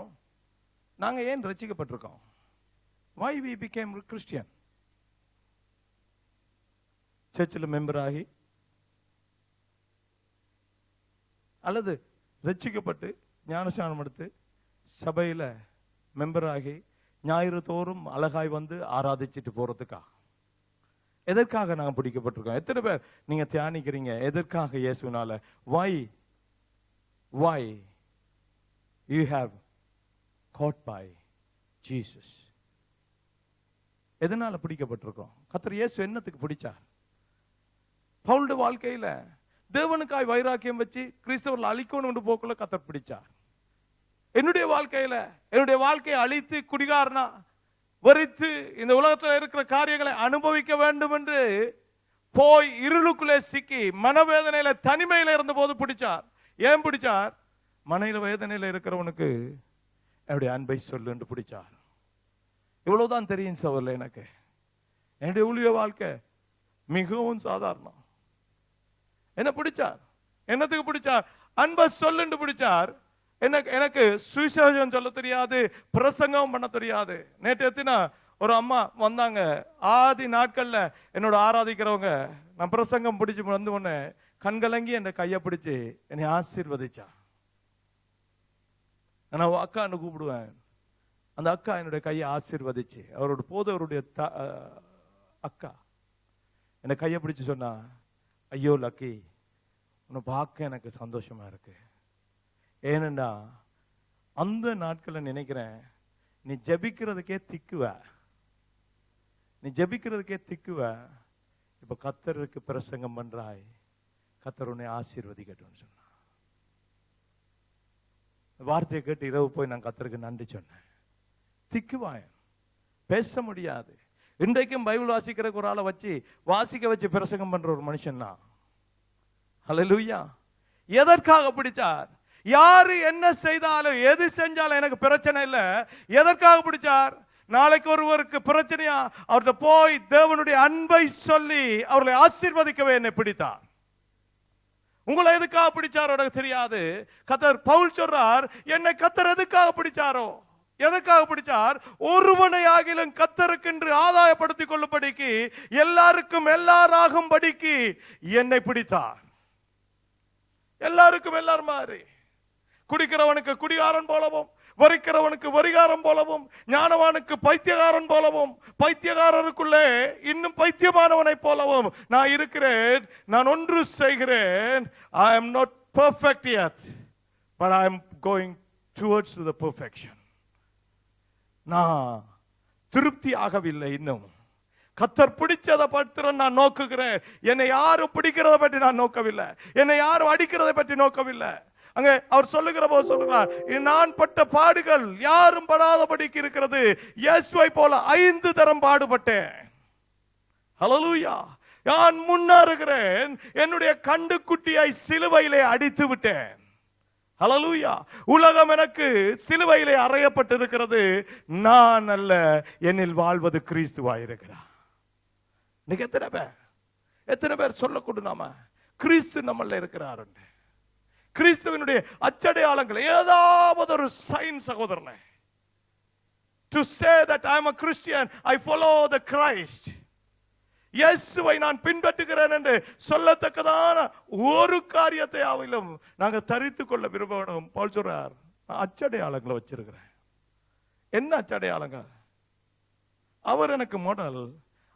நாங்க ஏன் ரட்சிக்கப்பட்டிருக்கோம்? Why we became Christian? சர்ச்சில் மெம்பர் ஆகி அல்லது ரட்சிக்கப்பட்டு ஞானஸ்நானம் எடுத்து சபையில மெம்பர் ஆகி ஞாயிறு தோறும் அழகாய் வந்து ஆராதிச்சுட்டு போறதுக்கா? எதற்காக நாங்க பிடிக்கப்பட்டிருக்கோம்? எத்தனை பேர் நீங்க தியானிக்கிறீங்க எதற்காக இயேசுனால? Why you have caught by Jesus? எதனால பிடிக்கப்பட்டிருக்கோம்? கர்த்தர் இயேசு என்னத்துக்கு பிடிச்சார்? பவுலுடைய வாழ்க்கையில தேவனுக்காய் வைராக்கியம் வச்சு கிறிஸ்தவர்கள் அழிக்கணும் போக்குள்ள கத்தர் பிடிச்சார். என்னுடைய வாழ்க்கையை அழித்து குடிகாரனா வரித்து இந்த உலகத்தில் இருக்கிற காரியங்களை அனுபவிக்க வேண்டும் என்று போய் இருளுக்குள்ளே சிக்கி மனவேதனையில தனிமையில இருந்த போது பிடிச்சார். ஏன் பிடிச்சார்? மனையில வேதனையில இருக்கிறவனுக்கு என்னுடைய அன்பை சொல்லு என்று பிடிச்சார். இவ்வளவுதான் தெரியும் சகோதரர்களே. எனக்கு என்னுடைய ஊழிய வாழ்க்கை மிகவும் சாதாரணம். என்ன பிடிச்சார்? என்னத்துக்கு பிடிச்சார்? அன்பை சொல்லுன்னு பிடிச்சார். எனக்கு சுவிசேஷம் சொல்ல தெரியாது, பிரசங்கம் பண்ண தெரியாது. நேற்று எத்தினா ஒரு அம்மா வந்தாங்க. ஆதி நாட்கள்ல என்னோட ஆராதிக்கிறவங்க நான் பிரசங்கம் பிடிச்சு வந்து உடனே கண்கலங்கி என் கையை பிடிச்சு என்னை ஆசீர்வதிச்சா. நான் அக்கான்னு கூப்பிடுவேன். அந்த அக்கா என்னுடைய கையை ஆசீர்வதிச்சு, அவரோட போதவருடைய அக்கா என்னை கையை பிடிச்சு சொன்னா, ஐயோ லக்கி, உன்னை பார்க்க எனக்கு சந்தோஷமா இருக்கு. ஏனெண்டா அந்த நாட்களை நினைக்கிறேன், நீ ஜபிக்கிறதுக்கே திக்குவ, இப்ப கத்தருக்கு பிரசங்கம் பண்றாய், கத்தர் உன்னை ஆசீர்வதிக்கட்டும் சொன்னா. வார்த்தையை கேட்டு இரவு போய் நான் கத்தருக்கு நன்றி சொன்னேன். திக்குவாயன், பேச முடியாது. இன்றைக்கும் பைபிள் வாசிக்கிற ஒரு ஆளை வாசிக்க வச்சு பிரசங்கம் பண்ற ஒரு மனுஷன் தான். ஹல்லேலூயா. எதற்காக பிடிச்சார்? யாரு என்ன செய்தாலும் எது செஞ்சாலும் எனக்கு பிரச்சனை இல்லை. எதற்காக பிடிச்சார்? நாளைக்கு ஒருவருக்கு பிரச்சனையா, அவர்கிட்ட போய் தேவனுடைய அன்பை சொல்லி அவர்களை ஆசீர்வதிக்கவே என்னை பிடித்தார். உங்களை எதுக்காக பிடிச்சாரோ எனக்கு தெரியாது. கர்த்தர் பவுல் சொல்றார், என்னை கர்த்தர் எதுக்காக பிடிச்சாரோ, எதற்காக பிடிச்சார்? ஒருவனை ஆகிலும் கர்த்தருக்கென்று ஆதாயப்படுத்திக் கொள்ளும்படிக்கு, எல்லாருக்கும் எல்லாராகும்படிக்கு என்னை பிடித்தார். எல்லாருக்கும் எல்லாரும் மாதிரி, குடிக்கிறவனுக்கு குடிகாரன் போலவும், வரிக்கிறவனுக்கு வரிகாரன் போலவும், ஞானவானுக்கு பைத்தியகாரன் போலவும், பைத்தியகாரனுக்குள்ளே இன்னும் பைத்தியமானவனை போலவும் நான் இருக்கிறேன். நான் ஒன்று செய்கிறேன். I am not perfect yet, but I am going towards the perfection. நான் திருப்தி ஆகவில்லை இன்னும். கத்தர் பிடிச்சதை பற்றி நான் நோக்குகிறேன். என்னை யாரும் பிடிக்கிறத பற்றி நான் நோக்கவில்லை. என்னை யாரும் அடிக்கிறதை பற்றி நோக்கவில்லை. அங்க அவர் சொல்லுகிற போது சொல்றார், நான் பட்ட பாடுகள் யாரும் படாதபடிக்கு இருக்கிறது. இயேசுவை போல 5 தரம் பாடுபட்டேன். ஹல்லேலூயா. நான் முன்னேறுகிறேன். என்னுடைய கண்டுக்குட்டியை சிலுவையிலே அடித்து விட்டேன். ஹல்லேலூயா. உலகம் எனக்கு சிலுவையிலே அறையப்பட்டிருக்கிறது. நான் அல்ல, என்னில் வாழ்வது கிறிஸ்துவாயிருக்கிறார். இன்னைக்கு எத்தனை பேர் சொல்லக்கூடும், நாம கிறிஸ்து நம்மள இருக்கிறார். கிறிஸ்துவினுடைய அச்சடையாளங்கள் ஏதாவது ஒரு சைன் சகோதரனே, to say that I am a Christian, I follow the Christ, இயேசுவை நான் பின்பற்றுகிறேன் என்று சொல்லத்தக்கதான ஒரு காரியத்தை ஆவிலும் நாங்கள் தரித்து கொள்ள விரும்பணும். பவுல் சொல்றார், அச்சடையாளங்களை வச்சிருக்கிறேன். என்ன அச்சடையாளங்கள்? அவர் எனக்கு மாடல்,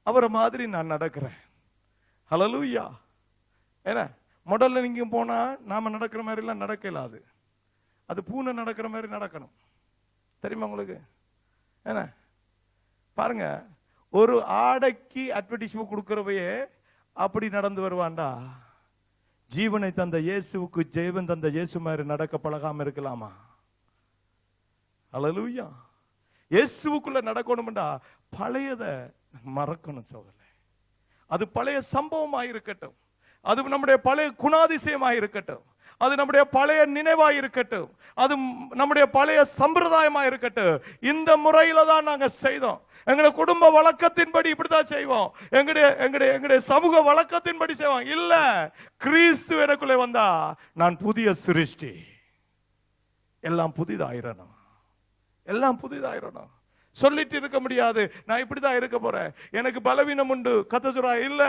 அவரை மாதிரி நான் நடக்கிறேன். ஹல்லேலூயா. என்ன மாடல்ல நீங்க போனா நாம நடக்கிற மாதிரி எல்லாம் நடக்கலாது. அது பூனை நடக்கிற மாதிரி நடக்கணும். தெரியுமா உங்களுக்கு? என்ன பாருங்க, ஒரு ஆடைக்கு அட்வர்டைஸ்மெண்ட் கொடுக்கிறவையே அப்படி நடந்து வருவான்டா. ஜீவனை தந்த இயேசுவுக்கு ஜெயவன் தந்த இயேசு மாதிரி நடக்க பழகாம இருக்கலாமா? ஹல்லேலூயா. இயேசுவுக்குள்ள நடக்கணும்டா பழையதை மறக்கணும் சகோதரனே. அது பழைய சம்பவமாக இருக்கட்டும், அது நம்முடைய பழைய குணாதிசயமாக இருக்கட்டும், அது நம்முடைய பழைய நினைவாக இருக்கட்டும், அது நம்முடைய பழைய சம்பிரதாயமாக இருக்கட்டும். இந்த முறையில தான் நாங்க செய்தோம். எங்களுடைய குடும்ப வழக்கத்தின்படி இப்படிதான் செய்வோம். எங்களுடைய சமூக வழக்கத்தின்படி செய்வோம். இல்ல, கிறிஸ்து எனக்குள்ளே வந்தா நான் புதிய சிருஷ்டி. எல்லாம் புதிதாயிரணும், எல்லாம் புதிதாயிரணும். சொல்லிட்டு இருக்க முடியாது, நான் இப்படிதான் இருக்க போறேன், எனக்கு பலவீனம் உண்டு. கத்தசுரா இல்ல,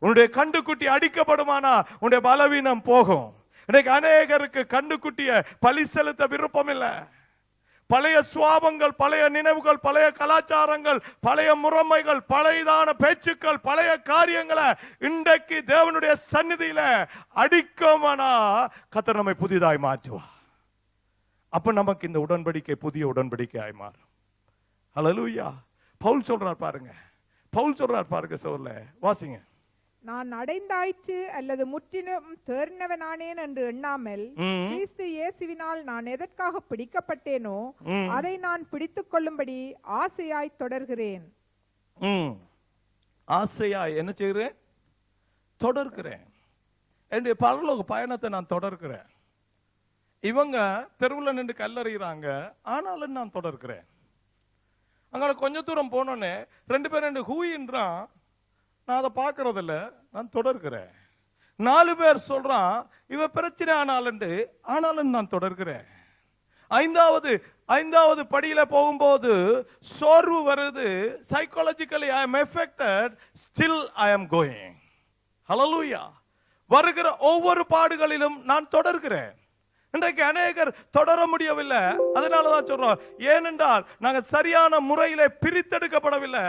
உன்னுடைய கண்டுக்குட்டி அடிக்கப்படுமானா உன்னுடைய பலவீனம் போகும். இன்னைக்கு அநேகருக்கு கண்டுக்குட்டிய பலி செலுத்த விருப்பம் இல்லை. பழைய சுவாபங்கள், பழைய நினைவுகள், பழைய கலாச்சாரங்கள், பழைய முறைமைகள், பழையதான பேச்சுக்கள், பழைய காரியங்களை இன்றைக்கு தேவனுடைய சந்நிதியில அடிக்கமானா கர்த்தர் நம்மை புதிதாய் மாற்றுவா. அப்ப நமக்கு இந்த உடன்படிக்கை புதிய உடன்படிக்கையாய் மாறும். ஹல்லேலூயா. பவுல் சொல்றார் பாருங்க, பவுல் சொல்றார் பாருங்க. சொல்ல வாசிங்க. நான் அடைந்தாயிற்று அல்லது முற்றிலும் தேறினவனானேன் என்று எண்ணாமல் கிறிஸ்து இயேசுவினால் நான் எதற்காக பிடிக்கப்பட்டேனோ அதை நான் பிடித்துக் கொள்ளும்படி ஆசையாய் தொடர்கிறேன். ஆசையாய் என்ன செய்கிறேன்? தொடர்கிறேன். என்னுடைய பரலோக பயணத்தை நான் தொடர்கிறேன். இவங்க தெருவில் நின்று கல்லறிகிறாங்க, ஆனாலும் நான் தொடர்கிறேன். அங்கே கொஞ்ச தூரம் போனோன்னே 2 பேர் ரெண்டு ஹூயின்றான், நான் அதை பார்க்கறதில்ல, நான் தொடர்கிறேன். 4 பேர் சொல்றான் இவ பிரச்சனை ஆனாலும் நான் தொடர்கிறேன். ஐந்தாவது படியில போகும்போது சோர்வு வருது, psychologically I am affected, still I am going. Hallelujah. வருகிற ஒவ்வொரு பாடுகளிலும் நான் தொடர்கிறேன். இன்றைக்கு அநேகர் தொடர முடியவில்லை. அதனாலதான் சொல்றோம், ஏனென்றால் நாங்கள் சரியான முறையிலே பிரித்தெடுக்கப்படவில்லை.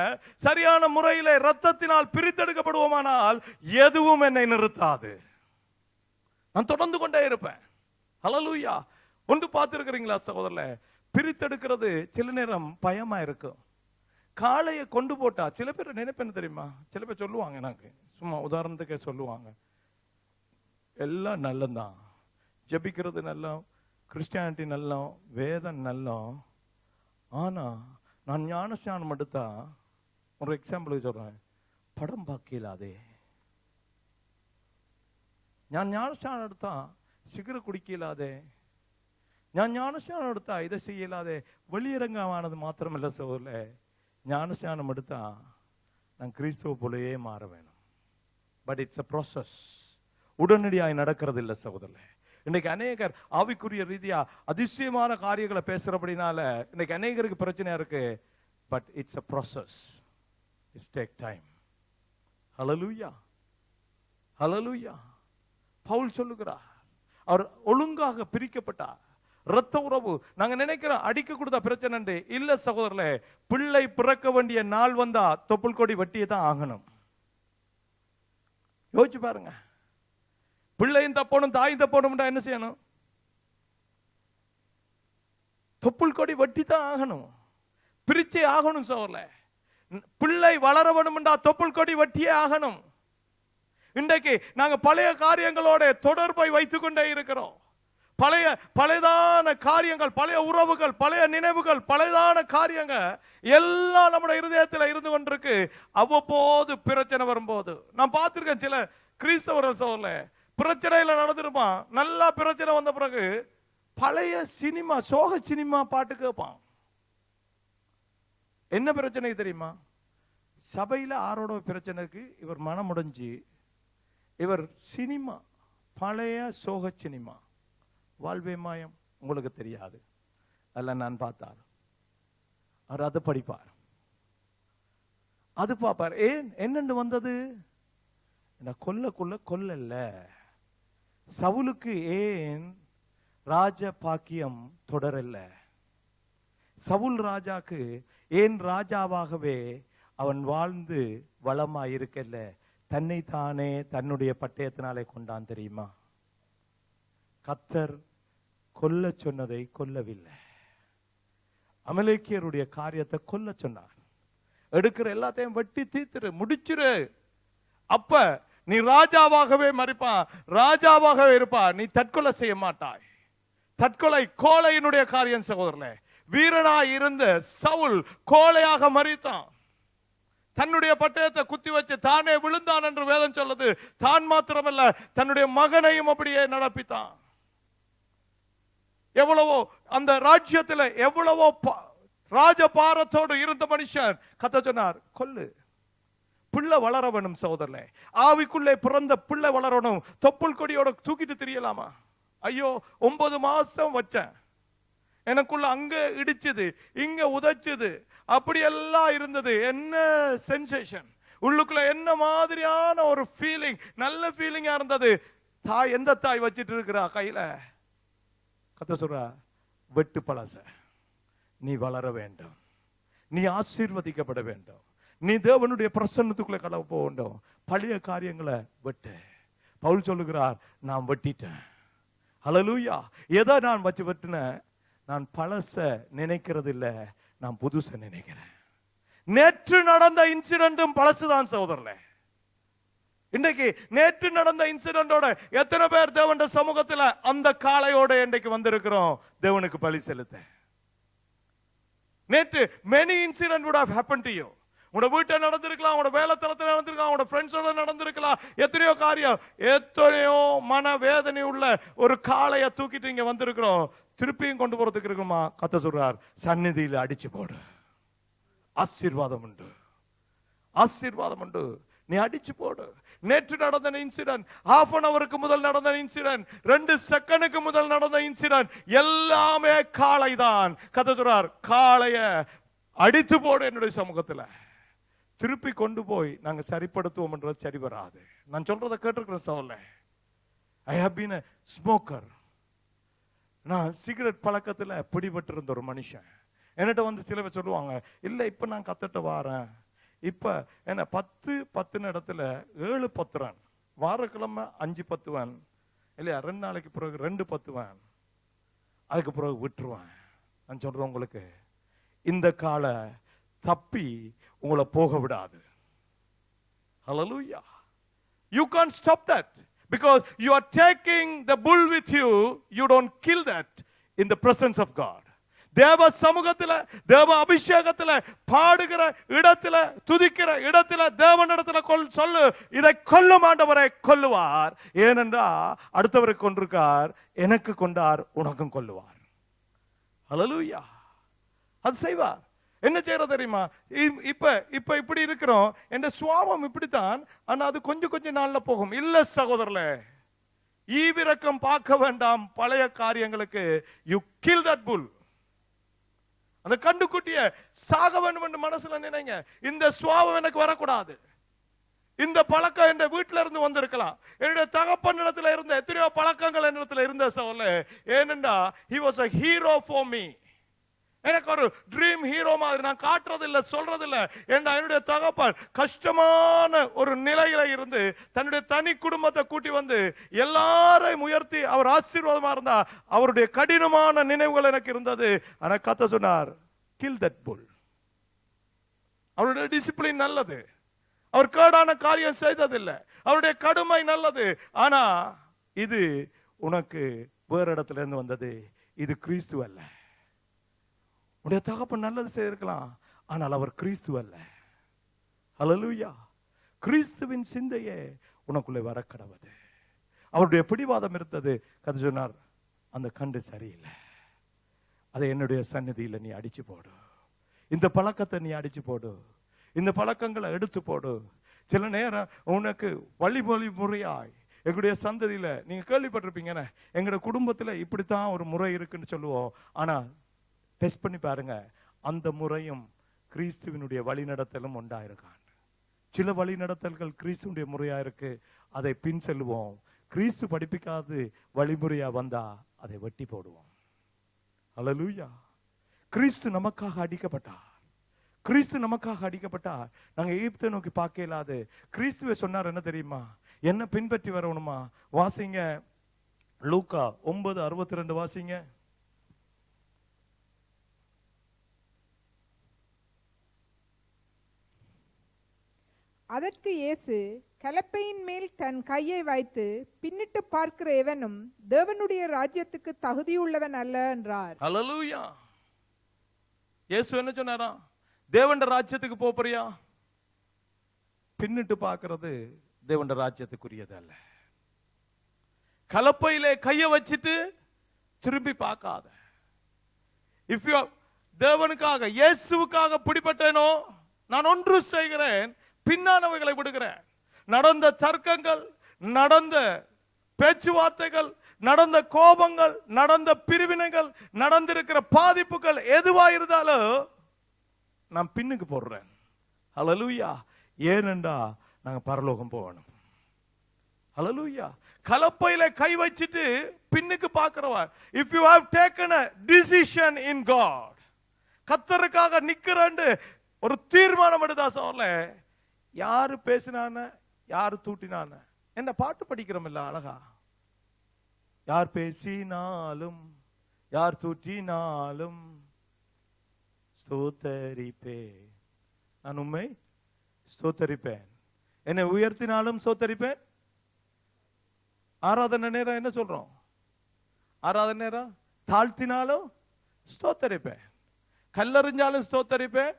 சரியான முறையிலே ரத்தத்தினால் பிரித்தெடுக்கப்படுவோமானால் எதுவும் என்னை நிறுத்தாது. நான் தொடர்ந்து கொண்டே இருப்பேன். ஹல்லேலூயா. ஒன்று பார்த்திருக்கிறீங்களா சகோதரர்களே? பிரித்தெடுக்கிறது சில நேரம் பயமா இருக்கும். காளையை கொண்டு போட்டா சில பேர் நினைப்பேன்னு தெரியுமா? சில பேர் சொல்லுவாங்க, எனக்கு சும்மா உதாரணத்துக்கே சொல்லுவாங்க, எல்லாம் நல்லதான், ஜபிக்கிறது நல்லம், கிறிஸ்டியானிட்டி நல்லம், வேதம் நல்லம், ஆனா நான் ஞானஸ்நானம் எடுத்தா, ஒரு எக்ஸாம்பிளுக்கு சொல்றேன், படம் பார்க்கலாதே. ഞാൻ ஞானஸ்நானம் எடுத்தா சிகரெட் குடிக்கலாதே, ഞാൻ ஞானஸ்நானம் எடுத்தா இதை செய்யலாதே. வெளியரங்கமானது மாத்திரமல்ல சகோதரர்களே, ஞானஸ்நானம் எடுத்தா நான் கிறிஸ்துவ போலவே மாற வேணும். But it's a process. உடனடியாய் நடக்கிறது இல்லை சகோதரர்களே. இன்னைக்கு அநேகர் ஆவிக்குரிய ரீதியா அதிசயமான காரியங்களை பேசுறபடினால இன்னைக்கு அநேகருக்கு பிரச்சனையா இருக்கு. But it's a process. It's take time. ஹல்லேலூயா. ஹல்லேலூயா. பவுல் சொல்லுகிறார், அவர் ஒழுங்காக பிரிக்கப்பட்டார். இரத்த உறவு நாங்க நினைக்கிறோம் அடிக்க கொடுத்த பிரச்சனை இல்ல சகோதரர்களே. பிள்ளை பிறக்க வேண்டிய நாள் வந்தா தொப்புள் கொடி வெட்டியே தான் ஆகணும். யோசிச்சு பாருங்க. பிள்ளையும் தப்போனும் தாயும் தப்போனும் என்ன செய்யணும்? தொப்புள் கொடி வெட்டி தான் ஆகணும், பிரிச்சே ஆகணும் சகோதரர்களே. பிள்ளை வளர வேணும்டா தொப்புள் கொடி வெட்டியே ஆகணும். இன்றைக்கு நாங்க பழைய காரியங்களோட தொடர்பை வைத்துக் கொண்டே இருக்கிறோம். பழையதான காரியங்கள், பழைய உறவுகள், பழைய நினைவுகள், பழையதான காரியங்கள் எல்லாம் நம்முடைய இருதயத்தில் இருந்து கொண்டிருக்கு. அவ்வப்போது பிரச்சனை வரும்போது நான் பார்த்திருக்கேன், சில கிறிஸ்தவர்கள் சோழல பிரச்சனையில நடந்துருமா, நல்லா பிரச்சனை வந்த பிறகு பழைய சினிமா, சோக சினிமா பாட்டு கேட்பான். என்ன பிரச்சனை தெரியுமா? சபையில ஆரோட பிரச்சனைக்கு இவர் மனம் உடைஞ்சு இவர் சினிமா, பழைய சோக சினிமா, வாழ்வே மாயம், உங்களுக்கு தெரியாது அல்ல, நான் பார்த்தார். அவர் அதை படிப்பார், அது பார்ப்பார். ஏன் என்னென்று வந்தது? கொல்ல சவுலுக்கு ஏன் ராஜ பாக்கியம் தொடரல்ல? சவுல் ராஜாக்கு ஏன் ராஜாவாகவே அவன் வாழ்ந்து வளமா இருக்கல்ல? தன்னை தானே தன்னுடைய பட்டயத்தினாலே கொண்டான் தெரியுமா? கர்த்தர் கொல்ல சொன்னதை கொல்லவில்லை. அமலேக்கியருடைய காரியத்தை கொல்ல சொன்னார். எடுக்கிற எல்லாத்தையும் வெட்டி தீத்துரு, முடிச்சிரு. அப்ப நீ ராஜாவாகவே மறிப்பான், ராஜாவாகவே இருப்பா. நீ தற்கொலை செய்ய மாட்டாய். தற்கொலை கோழையினுடைய காரியம் சகோதரர்களே. வீரனாய் இருந்த சவுல் கோழையாக மறித்தான். தன்னுடைய பட்டயத்தை குத்தி வச்சு தானே விழுந்தான் என்று வேதம் சொல்லுது. தான் மாத்திரமல்ல, தன்னுடைய மகனையும் அப்படியே நடப்பித்தான். எவ்வளவோ அந்த ராஜ்யத்தில் எவ்வளவோ ராஜபாரத்தோடு இருந்த மனுஷன் கர்த்தர் சொன்னார், கொல்லு. பிள்ளை வளர வேணும் சகோதரர்களே. ஆவிக்குள்ளே பிறந்த பிள்ளை வளரணும். தொப்புள் கொடியோட தூக்கிட்டு தெரியலாமா? ஐயோ 9 மாசம் வச்சேன், எனக்குள்ள அங்க இடிச்சது, இங்க உதைச்சது, அப்படியெல்லாம் இருந்தது. என்ன சென்சேஷன் உள்ளுக்குள்ள, என்ன மாதிரியான ஒரு ஃபீலிங், நல்ல ஃபீலிங்கா இருந்தது. தாய், எந்த தாய் வச்சிட்டு இருக்கிறா கையில? கர்த்தர் சொல்றா, வெட்டு பழச. நீ வளர வேண்டும், நீ ஆசீர்வதிக்கப்பட வேண்டும், நீ தேவனுடைய பிரசன்னத்துக்குள்ள கடவு போக வேண்டும். பழைய காரியங்களை வெட்டு. பவுல் சொல்லுகிறார், நான் வெட்டிட்டேன். ஹல்லேலூயா. எதை நான் வச்சு வெட்டினேன்? நான் பழச நினைக்கிறது இல்ல, நான் புதுச நினைக்கிறேன். நேற்று நடந்த இன்சிடென்ட்டும் பழசுதான் சகோதரர்களே. இன்றைக்கு நேற்று நடந்த இன்சிடென்டோட எத்தனை பேர் தேவனுடைய சமூகத்துல அந்த காளையோட இன்றைக்கு வந்திருக்கிறோம் தேவனுக்கு பலி செலுத்த. நேற்று many incident would have happened to you. உங்களோட வீட்டை நடந்திருக்கலாம், உங்களோட வேலை தளத்தில் நடந்திருக்கலாம், உங்களோட ஃப்ரெண்ட்ஸோட நடந்திருக்கலாம். எத்தனையோ காரியம், எத்தனையோ மன வேதனை உள்ள ஒரு காளையை தூக்கிட்டு இங்க வந்திருக்கிறோம். திருப்பியும் கொண்டு போறதுக்கு இருக்குமா? கர்த்தர் சொல்றார், சந்நிதியில அடிச்சு போடு, ஆசீர்வாதம் உண்டு, ஆசீர்வாதம் உண்டு, நீ அடிச்சு போடு. நேற்று நடந்த இன்சிடென்ட், half an hour முதல் நடந்த இன்சிடென்ட், 2 செகண்டுக்கு முதல் நடந்த இன்சிடென்ட் எல்லாமே காளை தான். கர்த்தர் சொல்றார், காளைய அடித்து போடு என்னுடைய சமூகத்துல. திருப்பி கொண்டு போய் நாங்க சரிப்படுத்துவோம்ன்றது சரி வராது. நான் சொல்றதை கேட்டிருக்கிறேன் சோல்ல. I have been a smoker. நான் சிகரெட் பழக்கத்துல பிடிபட்டு இருந்த ஒரு மனுஷன். என்கிட்ட வந்து சில பேர் சொல்லுவாங்க, இல்ல இப்ப நான் கத்துட்டு வாரேன், இப்ப என்ன 10 இடத்துல 7 பத்துறேன், வாரக்கிழமை 5 பத்துவேன், இல்லையா 2 நாளைக்கு பிறகு 2 பத்துவேன், அதுக்கு பிறகு விட்டுருவேன். நான் சொல்றேன் உங்களுக்கு, இந்த கால தப்பி உங்களை போக விடாது. Hallelujah. You can't stop that because you are taking the bull with you. You don't kill that in the presence of God. தேவ சமூகத்துல, தேவ அபிஷேகத்துல, பாடுகிற இடத்துல, துதிக்கிற இடத்துல தேவனிடத்துல சொல்லு, இதை கொல்லும் ஆண்டவரை கொல்லுவார். ஏனென்றா அடுத்தவரை கொண்டிருக்கார், எனக்கு கொண்டார், உனக்கும் கொல்லுவார். Hallelujah. அது செய்வார். என்ன செய்யறது தெரியுமா? இப்ப இப்படி இருக்கிறோம், என்ற சுவாபம் இப்படித்தான், ஆனா அது கொஞ்சம் நாள்ல போகும். இல்ல சகோதரர்களே, ஈவிரக்கம் பார்க்க வேண்டாம் பழைய காரியங்களுக்கு. யூ கில் தட் புல். அந்த கண்டுக்குட்டிய சாக வேண்டும் என்று மனசுல நினைங்க. இந்த சுவாபம் எனக்கு வரக்கூடாது. இந்த பழக்கம் என் வீட்டில இருந்து வந்திருக்கலாம், என்னுடைய தகப்பன் இடத்துல இருந்த எத்தனையோ பழக்கங்கள் என்னிடத்துல இருந்த சோல்ல. ஏனென்றா he was a hero for me. எனக்கு ஒரு ட்ரீம் ஹீரோ மாதிரி. நான் காட்டுறது இல்லை, சொல்றது இல்லை. என்னுடைய தகப்பன் கஷ்டமான ஒரு நிலையில இருந்து தன்னுடைய தனி குடும்பத்தை கூட்டி வந்து எல்லாரையும் உயர்த்தி அவர் ஆசீர்வாதமா இருந்தா. அவருடைய கடினமான நினைவுகள் எனக்கு இருந்தது. ஆனா கர்த்தர் சொன்னார், கில் தட் புல். அவருடைய டிசிப்ளின் நல்லது, அவர் கேடான காரியம் செய்ததில்லை, அவருடைய கடுமை நல்லது. ஆனா இது உனக்கு வேற இடத்துல இருந்து வந்தது, இது கிறிஸ்து அல்ல. உடைய தகப்பன் நல்லது செய்திருக்கலாம், ஆனால் அவர் கிறிஸ்து அல்ல. ஹல்லேலூயா. கிறிஸ்துவின் சிந்தையே உனக்குள்ளே வர கடவுது. அவருடைய பிடிவாதம் இருந்தது. கர்த்தர் சொன்னார், அந்த கண்டு சரியில்லை, அதை என்னுடைய சந்நிதியில நீ அடிச்சு போடு. இந்த பழக்கத்தை நீ அடிச்சு போடு, இந்த பழக்கங்களை எடுத்து போடு. சில நேரம் உனக்கு வழிமொழி முறையாய் எங்களுடைய சந்ததியில நீங்க கேள்விப்பட்டிருப்பீங்க, எங்களுடைய குடும்பத்துல இப்படித்தான் ஒரு முறை இருக்குன்னு சொல்லுவோம். ஆனா டெஸ்ட் பண்ணி பாருங்க, அந்த முறையும் கிறிஸ்துவினுடைய வழிநடத்தலும் உண்டாயிருக்கான். சில வழிநடத்தல்கள் கிறிஸ்துவனுடைய முறையா இருக்கு, அதை பின் செல்லுவோம். கிறிஸ்து படிப்பிக்காது வழிமுறையா வந்தா அதை வெட்டி போடுவோம். ஹல்லேலூயா. கிறிஸ்து நமக்காக அடிக்கப்பட்டார், கிறிஸ்து நமக்காக அடிக்கப்பட்டார். நாங்க எகிப்தை நோக்கி பார்க்க இயலாது. கிறிஸ்துவை சொன்னார் என்ன தெரியுமா? என்ன பின்பற்றி வரணுமா? வாசிங்க, லூக்கா 9:62 வாசிங்க. அதற்கு இயேசு, கலப்பையின் மேல் தன் கையை வைத்து பின்னிட்டு பார்க்கிற எவனும் தேவனுடைய ராஜ்யத்துக்கு தகுதியுள்ளவன் அல்ல என்றார். ஹல்லேலூயா. இயேசு என்ன சொன்னாரா? தேவனுடைய ராஜ்யத்துக்கு போறியா? பின்னிட்டு பார்க்கிறது தேவனுடைய ராஜ்யத்துக்குரியது அல்ல. கலப்பையிலே கையை வச்சிட்டு திரும்பி பார்க்காத. இஃப் யூ தேவனுக்காக இயேசுவுக்காக பிடிபட்டேனோ நான் ஒன்று செய்கிறேன், பின்னானவைகளை விடுகிறேன். நடந்த தர்க்கங்கள், நடந்த பேச்சுவார்த்தைகள், நடந்த கோபங்கள், நடந்த பிரிவினைகள், நடந்திருக்கிற பாதிப்புகள் எதுவா இருந்தாலும் நான் பின்னுக்கு போடுறேன். ஹல்லேலூயா. ஏனென்றா நாங்க பரலோகம் போகணும். ஹல்லேலூயா. கலப்பையில கை வச்சிட்டு பின்னுக்கு பார்க்கிறவா, if you have taken a decision in God, கர்த்தருக்காக நிக்கிறேன்னு ஒரு தீர்மானம் எடுத்தா சொல்ல, யாரு பேசினான, யாரு தூட்டினான, என்ன பாட்டு படிக்கிறோம் இல்ல அழகா, யார் பேசினாலும் யார் தூற்றினாலும் ஸ்தோத்தரிப்பே, நான் உம்மை ஸ்தோத்தரிப்பேன். என்னை உயர்த்தினாலும் ஸ்தோத்தரிப்பேன். ஆராதனை நேரம் என்ன சொல்றோம்? ஆராதனை நேரம் தாழ்த்தினாலும் ஸ்தோத்தரிப்பேன், கல்லறிஞ்சாலும் ஸ்தோத்தரிப்பேன்,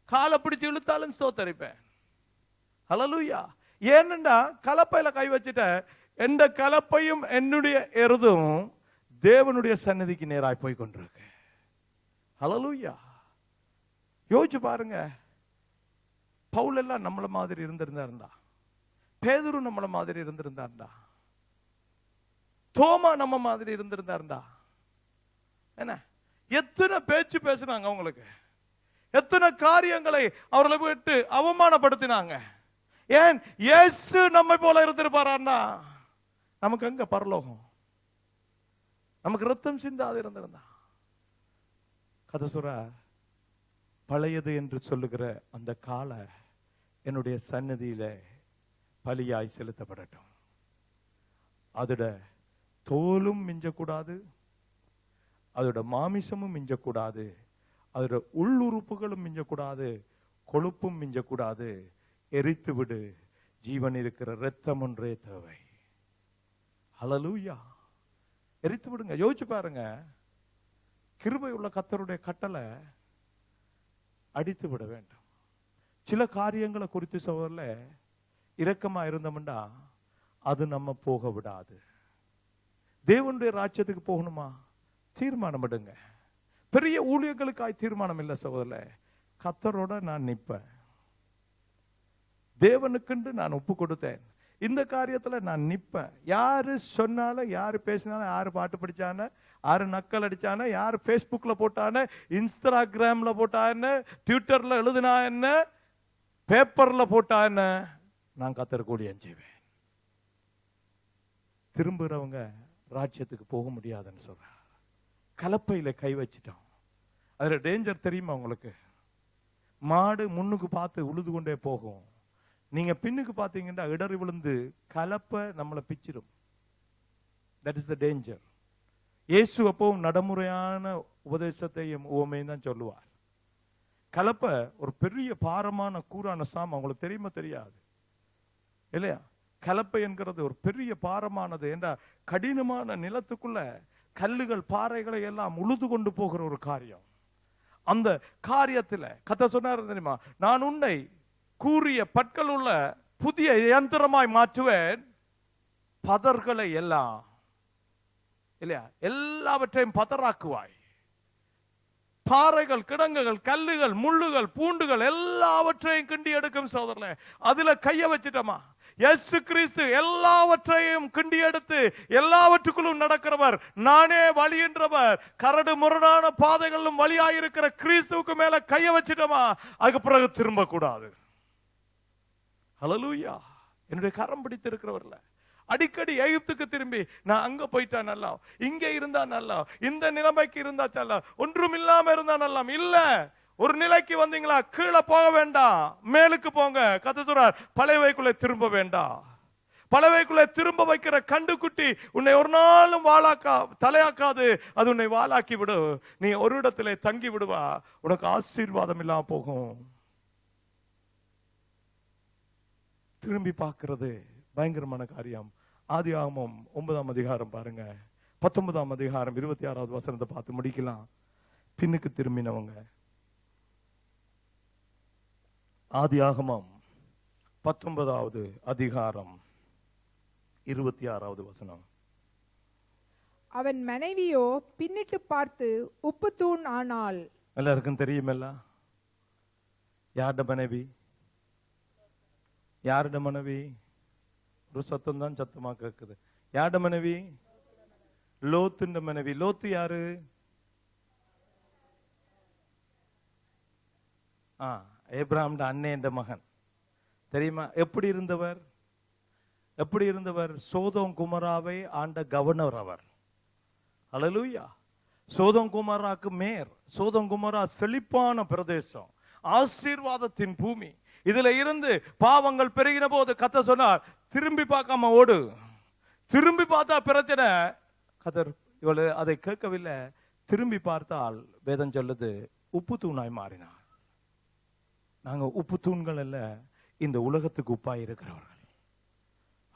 காலை பிடிச்சு இழுத்தாலும் ஸ்தோத்தரிப்பேன். ஹல்லேலூயா. ஏனென்றா கலப்பையில கை வச்சுட்ட எந்த கலப்பையும் என்னுடைய எருதும் தேவனுடைய சந்நிதிக்கு நேராய் போய் கொண்டிருக்கு. ஹல்லேலூயா. யோசிச்சு பாருங்க, பவுல் எல்லாம் நம்மள மாதிரி இருந்திருந்தாருண்டா, பேதுரு நம்மள மாதிரி இருந்திருந்தாருண்டா, தோமா நம்ம மாதிரி இருந்திருந்தாருண்டா, என்ன எத்தனை பேச்சு பேசினாங்க அவங்களுக்கு, எத்தனை காரியங்களை அவர்களை விட்டு அவமானப்படுத்தினாங்க. ஏன் இயேசு நம்மை போல இருந்திருப்பாரான்னா நமக்கு அங்க பரலோகம், நமக்கு ரத்தம் சிந்தாது இருந்திருந்தா. கதை சொல்ற பழையது என்று சொல்லுகிற அந்த கால என்னுடைய சன்னதியில பலியாய் செலுத்தப்படட்டும். அதோட தோலும் மிஞ்சக்கூடாது, அதோட மாமிசமும் மிஞ்சக்கூடாது, அதோட உள்ளுறுப்புகளும் மிஞ்சக்கூடாது, கொழுப்பும் மிஞ்சக்கூடாது. எரித்து விடு, ஜீவன் இருக்கிற ரத்தம் ஒன்றே தேவை. ஹல்லேலூயா. எரித்து விடுங்க. யோசிச்சு பாருங்க, கிருபை உள்ள கர்த்தருடைய கட்டளை அடித்து விட வேண்டும். சில காரியங்களை குறித்து சோதரில் இரக்கமா இருந்தோம்டா அது நம்ம போக விடாது. தேவனுடைய ராஜ்யத்துக்கு போகணுமா? தீர்மானம் எடுங்க. பெரிய ஊழியர்களுக்காய் தீர்மானம் இல்லை சகோதரர். கர்த்தரோட நான் நிற்பேன், தேவனுக்குண்டு நான் ஒப்பு கொடுத்தேன், இந்த காரியத்துல நான் நிற்பேன். யாரு சொன்னாலும், யாரு பேசினாலும், யாரு பாட்டு படிச்சான, யாரு நக்கல் அடிச்சான, யாரு பேஸ்புக்ல போட்டான, இன்ஸ்டாகிராம்ல போட்டான, ட்விட்டர்ல எழுதினா என்ன, பேப்பர்ல போட்டா என்ன, நான் கர்த்தருக்கு ஊழியம் செய்வேன். திரும்புறவங்க ராஜ்யத்துக்கு போக முடியாதுன்னு சொல்ற. கலப்பையில கை வச்சிட்டோம். அதுல டேஞ்சர் தெரியுமா உங்களுக்கு? மாடு முன்னுக்கு பார்த்து உழுது கொண்டே போகும், நீங்க பின்னுக்கு பார்த்தீங்கன்னா இடறி விழுந்து கலப்பை நம்மளை பிச்சிடும். That is the danger. இயேசு அப்பவும் நடைமுறையான உபதேசத்தையும் உவமையும் தான் சொல்லுவார். கலப்பை ஒரு பெரிய பாரமான கூரான சாமம், உங்களுக்கு தெரியுமா தெரியாது இல்லையா? கலப்பை என்கிறது ஒரு பெரிய பாரமானது. என்ற கடினமான நிலத்துக்குள்ள கல்லுகள் பாறைகளை எல்லாம் உழுது கொண்டு போகிற ஒரு காரியம். அந்த காரியத்துல கர்த்தர் சொன்னார் தெரியுமா, நான் உன்னை கூறிய பற்கள் உள்ள புதிய யந்திரமாய் மாற்றுவேன், பதர்களை எல்லாம் இல்லையா எல்லாவற்றையும் பதறாக்குவாய். பாறைகள், கிடங்குகள், கல்லுகள், முள்ளுகள், பூண்டுகள் எல்லாவற்றையும் கிண்டி எடுக்கும் சோதரனே. அதுல கைய வச்சிட்டமா, இயேசு கிறிஸ்து எல்லாவற்றையும் கிண்டி எடுத்து எல்லாவற்றுக்குள்ளும் நடக்கிறவர், நானே வழி என்றவர். கரடு முரடான பாதைகளிலும் வழியாயிருக்கிற கிறிஸ்துவுக்கு மேல கைய வச்சிட்டமா, அதுக்கு பிறகு திரும்ப கூடாது. ஹல்லேலூயா. என்னுடைய கரம் பிடித்து இருக்கிறவர்ல அடிக்கடி எகிப்துக்கு திரும்பி நான் அங்க போயிட்டா நல்லா, இங்க இருந்தா நல்லா, இந்த நிலைமைக்கு இருந்தா நல்லா, ஒன்றும் இல்லாம இருந்தா நல்லா. இல்ல, ஒரு நிலைக்கு வந்தீங்களா, கீழே போக வேண்டாம், மேலுக்கு போங்க. கர்த்தர் சொல்றார், பழையவைக்குள்ளே திரும்ப வேண்டாம். பழையவைக்குள்ளே திரும்ப வைக்கிற கண்டுக்குட்டி உன்னை ஒரு நாளும் தலையாக்காது, அது உன்னை வாளாக்கி விடு. நீ ஒரு இடத்திலே தங்கி விடுவா, உனக்கு ஆசீர்வாதம் இல்லாம போகும். திரும்பி பார்க்கிறது பயங்கரமான காரியம். ஆதியாகமம் 9ஆம் அதிகாரம் பாருங்க, 19ஆம் அதிகாரம் 26வது வசனத்தை பார்த்து முடிக்கலாம். பின்னுக்கு திரும்பினவங்க. ஆதியாகமம் 19வது அதிகாரம் 26வது வசனம். அவன் மனைவியோ பின்னிட்டு பார்த்து உப்பு தூண் ஆனாள். எல்லாருக்கும் தெரியுமல்ல யாருட மனைவி? யாருட மனைவி? ஒரு சத்தம் தான் சத்தமா கேக்குது. யாருட மனைவி? லோத்துண்ட மனைவி. லோத்து யாரு? ஏப்ரஹாம்ட அண்ணேண்ட மகன். தெரியுமா? எப்படி இருந்தவர்? எப்படி இருந்தவர்? சோதோம் குமராவை ஆண்ட கவர்னர் அவர். ஹல்லேலூயா. சோதோம் குமராக்கு மேயர். சோதோம் குமரா செழிப்பான பிரதேசம், ஆசீர்வாதத்தின் பூமி. இதுல இருந்து பாவங்கள் பெருகின போது கர்த்தர் சொன்னார், திரும்பி பார்க்காம ஓடு. திரும்பி பார்த்தா பிரச்சனை. கர்த்தர் இவளு அதை கேட்கவில்லை. திரும்பி பார்த்தால் வேதம் சொல்லுது, உப்பு தூணாய் மாறினார். நாங்க உப்பு தூண்கள் அல்ல, இந்த உலகத்துக்கு உப்பாய் இருக்கிறவர்கள்.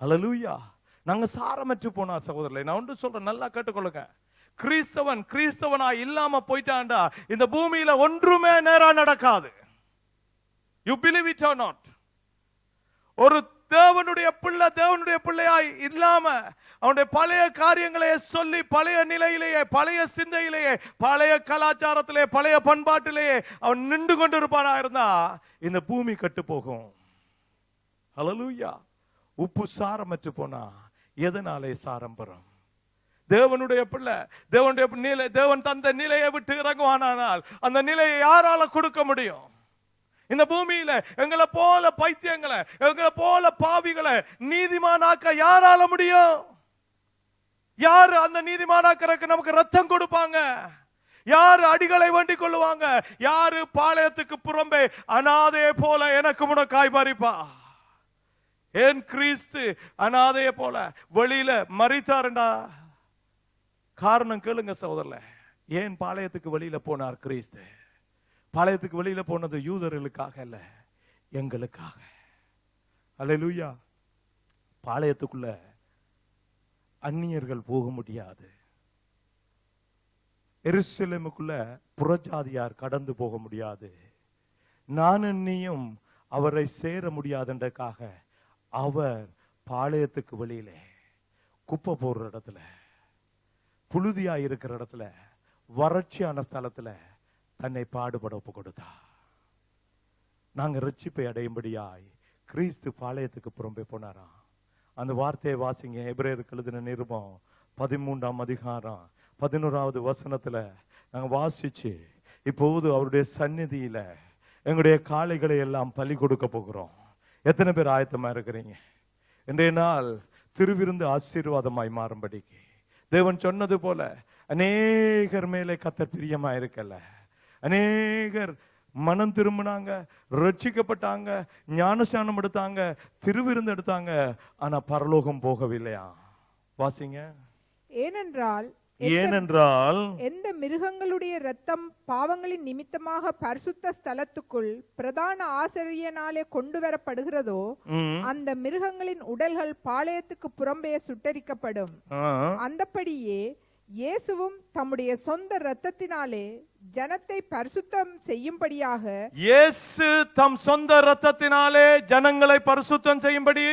அல்லேலூயா. நாங்க சாரமற்று போனா சகோதரர்களே, நான் ஒன்று சொல்றேன், நல்லா கேட்டுக்கொள்ளுங்க. கிறிஸ்தவனா இல்லாம போயிட்டாண்டா இந்த பூமியில ஒன்றுமே நேரா நடக்காது. You believe it or not? ஒரு தேவனுடைய பிள்ளையாய் இல்லாம அவனுடைய பழைய காரியங்களை சொல்லி பழைய நிலையிலேயே, பழைய சிந்தையிலேயே, பழைய கலாச்சாரத்திலே, பழைய பண்பாட்டிலேயே அவன் நின்று கொண்டிருப்பானா இருந்தா இந்த பூமி கட்டு போகும். ஹல்லேலூயா. உப்பு சாரமற்று போனா எதனாலே சாரம் பெறும்? தேவனுடைய பிள்ளை, தேவன் தந்த நிலையை விட்டு இறங்குவானால் அந்த நிலையை யாரால கொடுக்க முடியும்? இந்த பூமியில எங்களை போல பைத்தியங்களை, எங்களை போல பாவிகளை நீதிமானாக்க யாரால முடியும்? யாரு அந்த நீதிமானாக்கறதுக்கு நமக்கு ரத்தம் கொடுப்பாங்க? யாரு அடிகளை வேண்டிக் கொள்ளுவாங்க? யாரு பாளையத்துக்கு புறம்பே அனாதையை போல எனக்கு முனக்காய் பறிப்பா? ஏன் கிறிஸ்து அனாதையை போல வெளியில மரித்தாருண்டா? காரணம் கேளுங்க சகோதரர்களே. ஏன் பாளையத்துக்கு வெளியில போனார் கிறிஸ்து? பாளையத்துக்கு வெளியில போனது யூதர்களுக்காக அல்ல, எங்களுக்காக. அல்லேலூயா. பாளையத்துக்குள்ள அந்நியர்கள் போக முடியாது. எருசலேமுக்குள்ள புறஜாதியார் கடந்து போக முடியாது. நானும் நீயும் அவரை சேர முடியாதுன்றக்காக அவர் பாளையத்துக்கு வெளியிலே குப்பை போடுற இடத்துல, புழுதியா இருக்கிற இடத்துல, வறட்சியான ஸ்தலத்துல தன்னை பாடுபட ஒப்பு கொடுத்தா. நாங்க ரட்சிப்பை அடையும்படியாய் கிறிஸ்து பாளையத்துக்கு புறம்பே போனாராம். அந்த வார்த்தையை வாசிங்க. எபிரேயருக்கு எழுதின நிருபம் 13ஆம் அதிகாரம் 11வது வசனத்துல நாங்க வாசிச்சு இப்போது அவருடைய சந்நிதியில எங்களுடைய காளைகளை எல்லாம் பலி கொடுக்க போகிறோம். எத்தனை பேர் ஆயத்தமா இருக்கிறீங்க? இன்றைய நாள் திருவிருந்து ஆசீர்வாதமாய் மாறும்படிக்கு தேவன் சொன்னது போல அநேகர் மேலே கர்த்தர் பிரியமா இருக்கல. அநேகர் மனம் திரும்பினாங்க, ரட்சிக்கப்பட்டாங்க, ஞானஸ்நானம் எடுத்தாங்க, திருவிருந்து எடுத்தாங்க, ஆனா பரலோகம் போகவில்லையா? வாசிங்க. ஏனென்றால் எந்த மிருகங்களுடைய இரத்தம் பாவங்களின் நிமித்தமாக பரிசுத்த ஸ்தலத்துக்குள் பிரதான ஆசாரியனாலே கொண்டு வரப்படுகிறதோ அந்த மிருகங்களின் உடல்கள் பாளையத்துக்கு புறம்பே சுட்டரிக்கப்படும். அந்தபடியே இயேசுவும் தம்முடைய சொந்த இரத்தத்தினாலே ஜனத்தை பரிசுத்தம் செய்யும்படியாக, இயேசு தம் சொந்த இரத்தத்தினாலே ஜனங்களை பரிசுத்தம் செய்யும்படி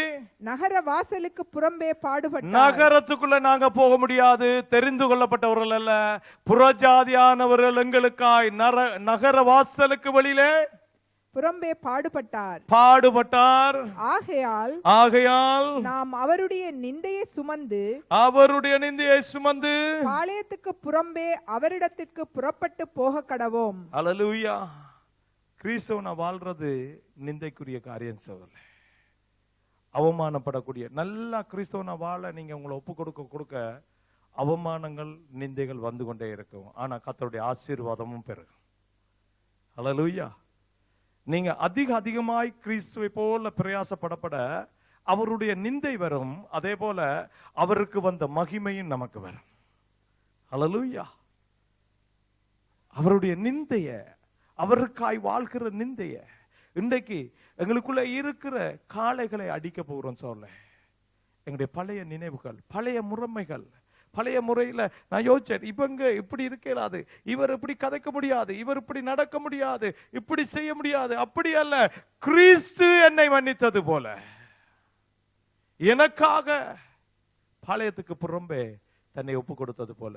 நகர வாசலுக்கு புறம்பே பாடுபட்டார். நகரத்துக்குள்ள நாங்க போக முடியாது, தெரிந்து கொள்ளப்பட்டவர்கள் அல்ல, புறஜாதியானவர்கள் எங்களுக்காய் நகர வாசலுக்கு வெளியிலே புறம்பே பாடுபட்டார். ஆகையால் நாம் அவருடைய நிந்தையை சுமந்து பாளையத்துக்கு புறம்பே அவரிடத்திற்கு புறப்பட்டு போக கடவோம். அல்லேலூயா. கிறிஸ்தவனா வாழ்றது நிந்தைக்குரிய காரியம் சகோதரர்களே. அவமானப்படக்கூடிய நல்லா கிறிஸ்தவனா வாழ நீங்க உங்களை ஒப்பு கொடுக்க அவமானங்கள், நிந்தைகள் வந்து கொண்டே இருக்கும். ஆனா கர்த்தருடைய ஆசீர்வாதமும் பெருகும். அல்லேலூயா. நீங்க அதிகமாய் கிறிஸ்துவை போல பிரயாசப்படப்பட அவருடைய நிந்தை வரும், அதே போல அவருக்கு வந்த மகிமையும் நமக்கு வரும். அல்லேலூயா. அவருடைய நிந்தைய, அவருக்காய் வாழ்கிற நிந்தைய, இன்றைக்கு எங்களுக்குள்ள இருக்கிற காளைகளை அடிக்க போகிறோம் சொல்ல. எங்களுடைய பழைய நினைவுகள், பழைய முறைமைகள், பழைய முறையில் நான் யோசிச்சேன், இவங்க இப்படி இருக்கலாது, இவர் இப்படி கதைக்க முடியாது, இவர் இப்படி நடக்க முடியாது, இப்படி செய்ய முடியாது. அப்படி அல்ல, கிறிஸ்து என்னை மன்னித்தது போல எனக்காக பாளையத்துக்கு புறம்பே தன்னை ஒப்பு கொடுத்தது போல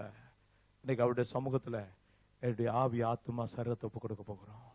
இன்னைக்கு அவருடைய சமூகத்துல என்னுடைய ஆவி, ஆத்துமா, சரீரத்தை ஒப்பு கொடுக்க போகிறோம்.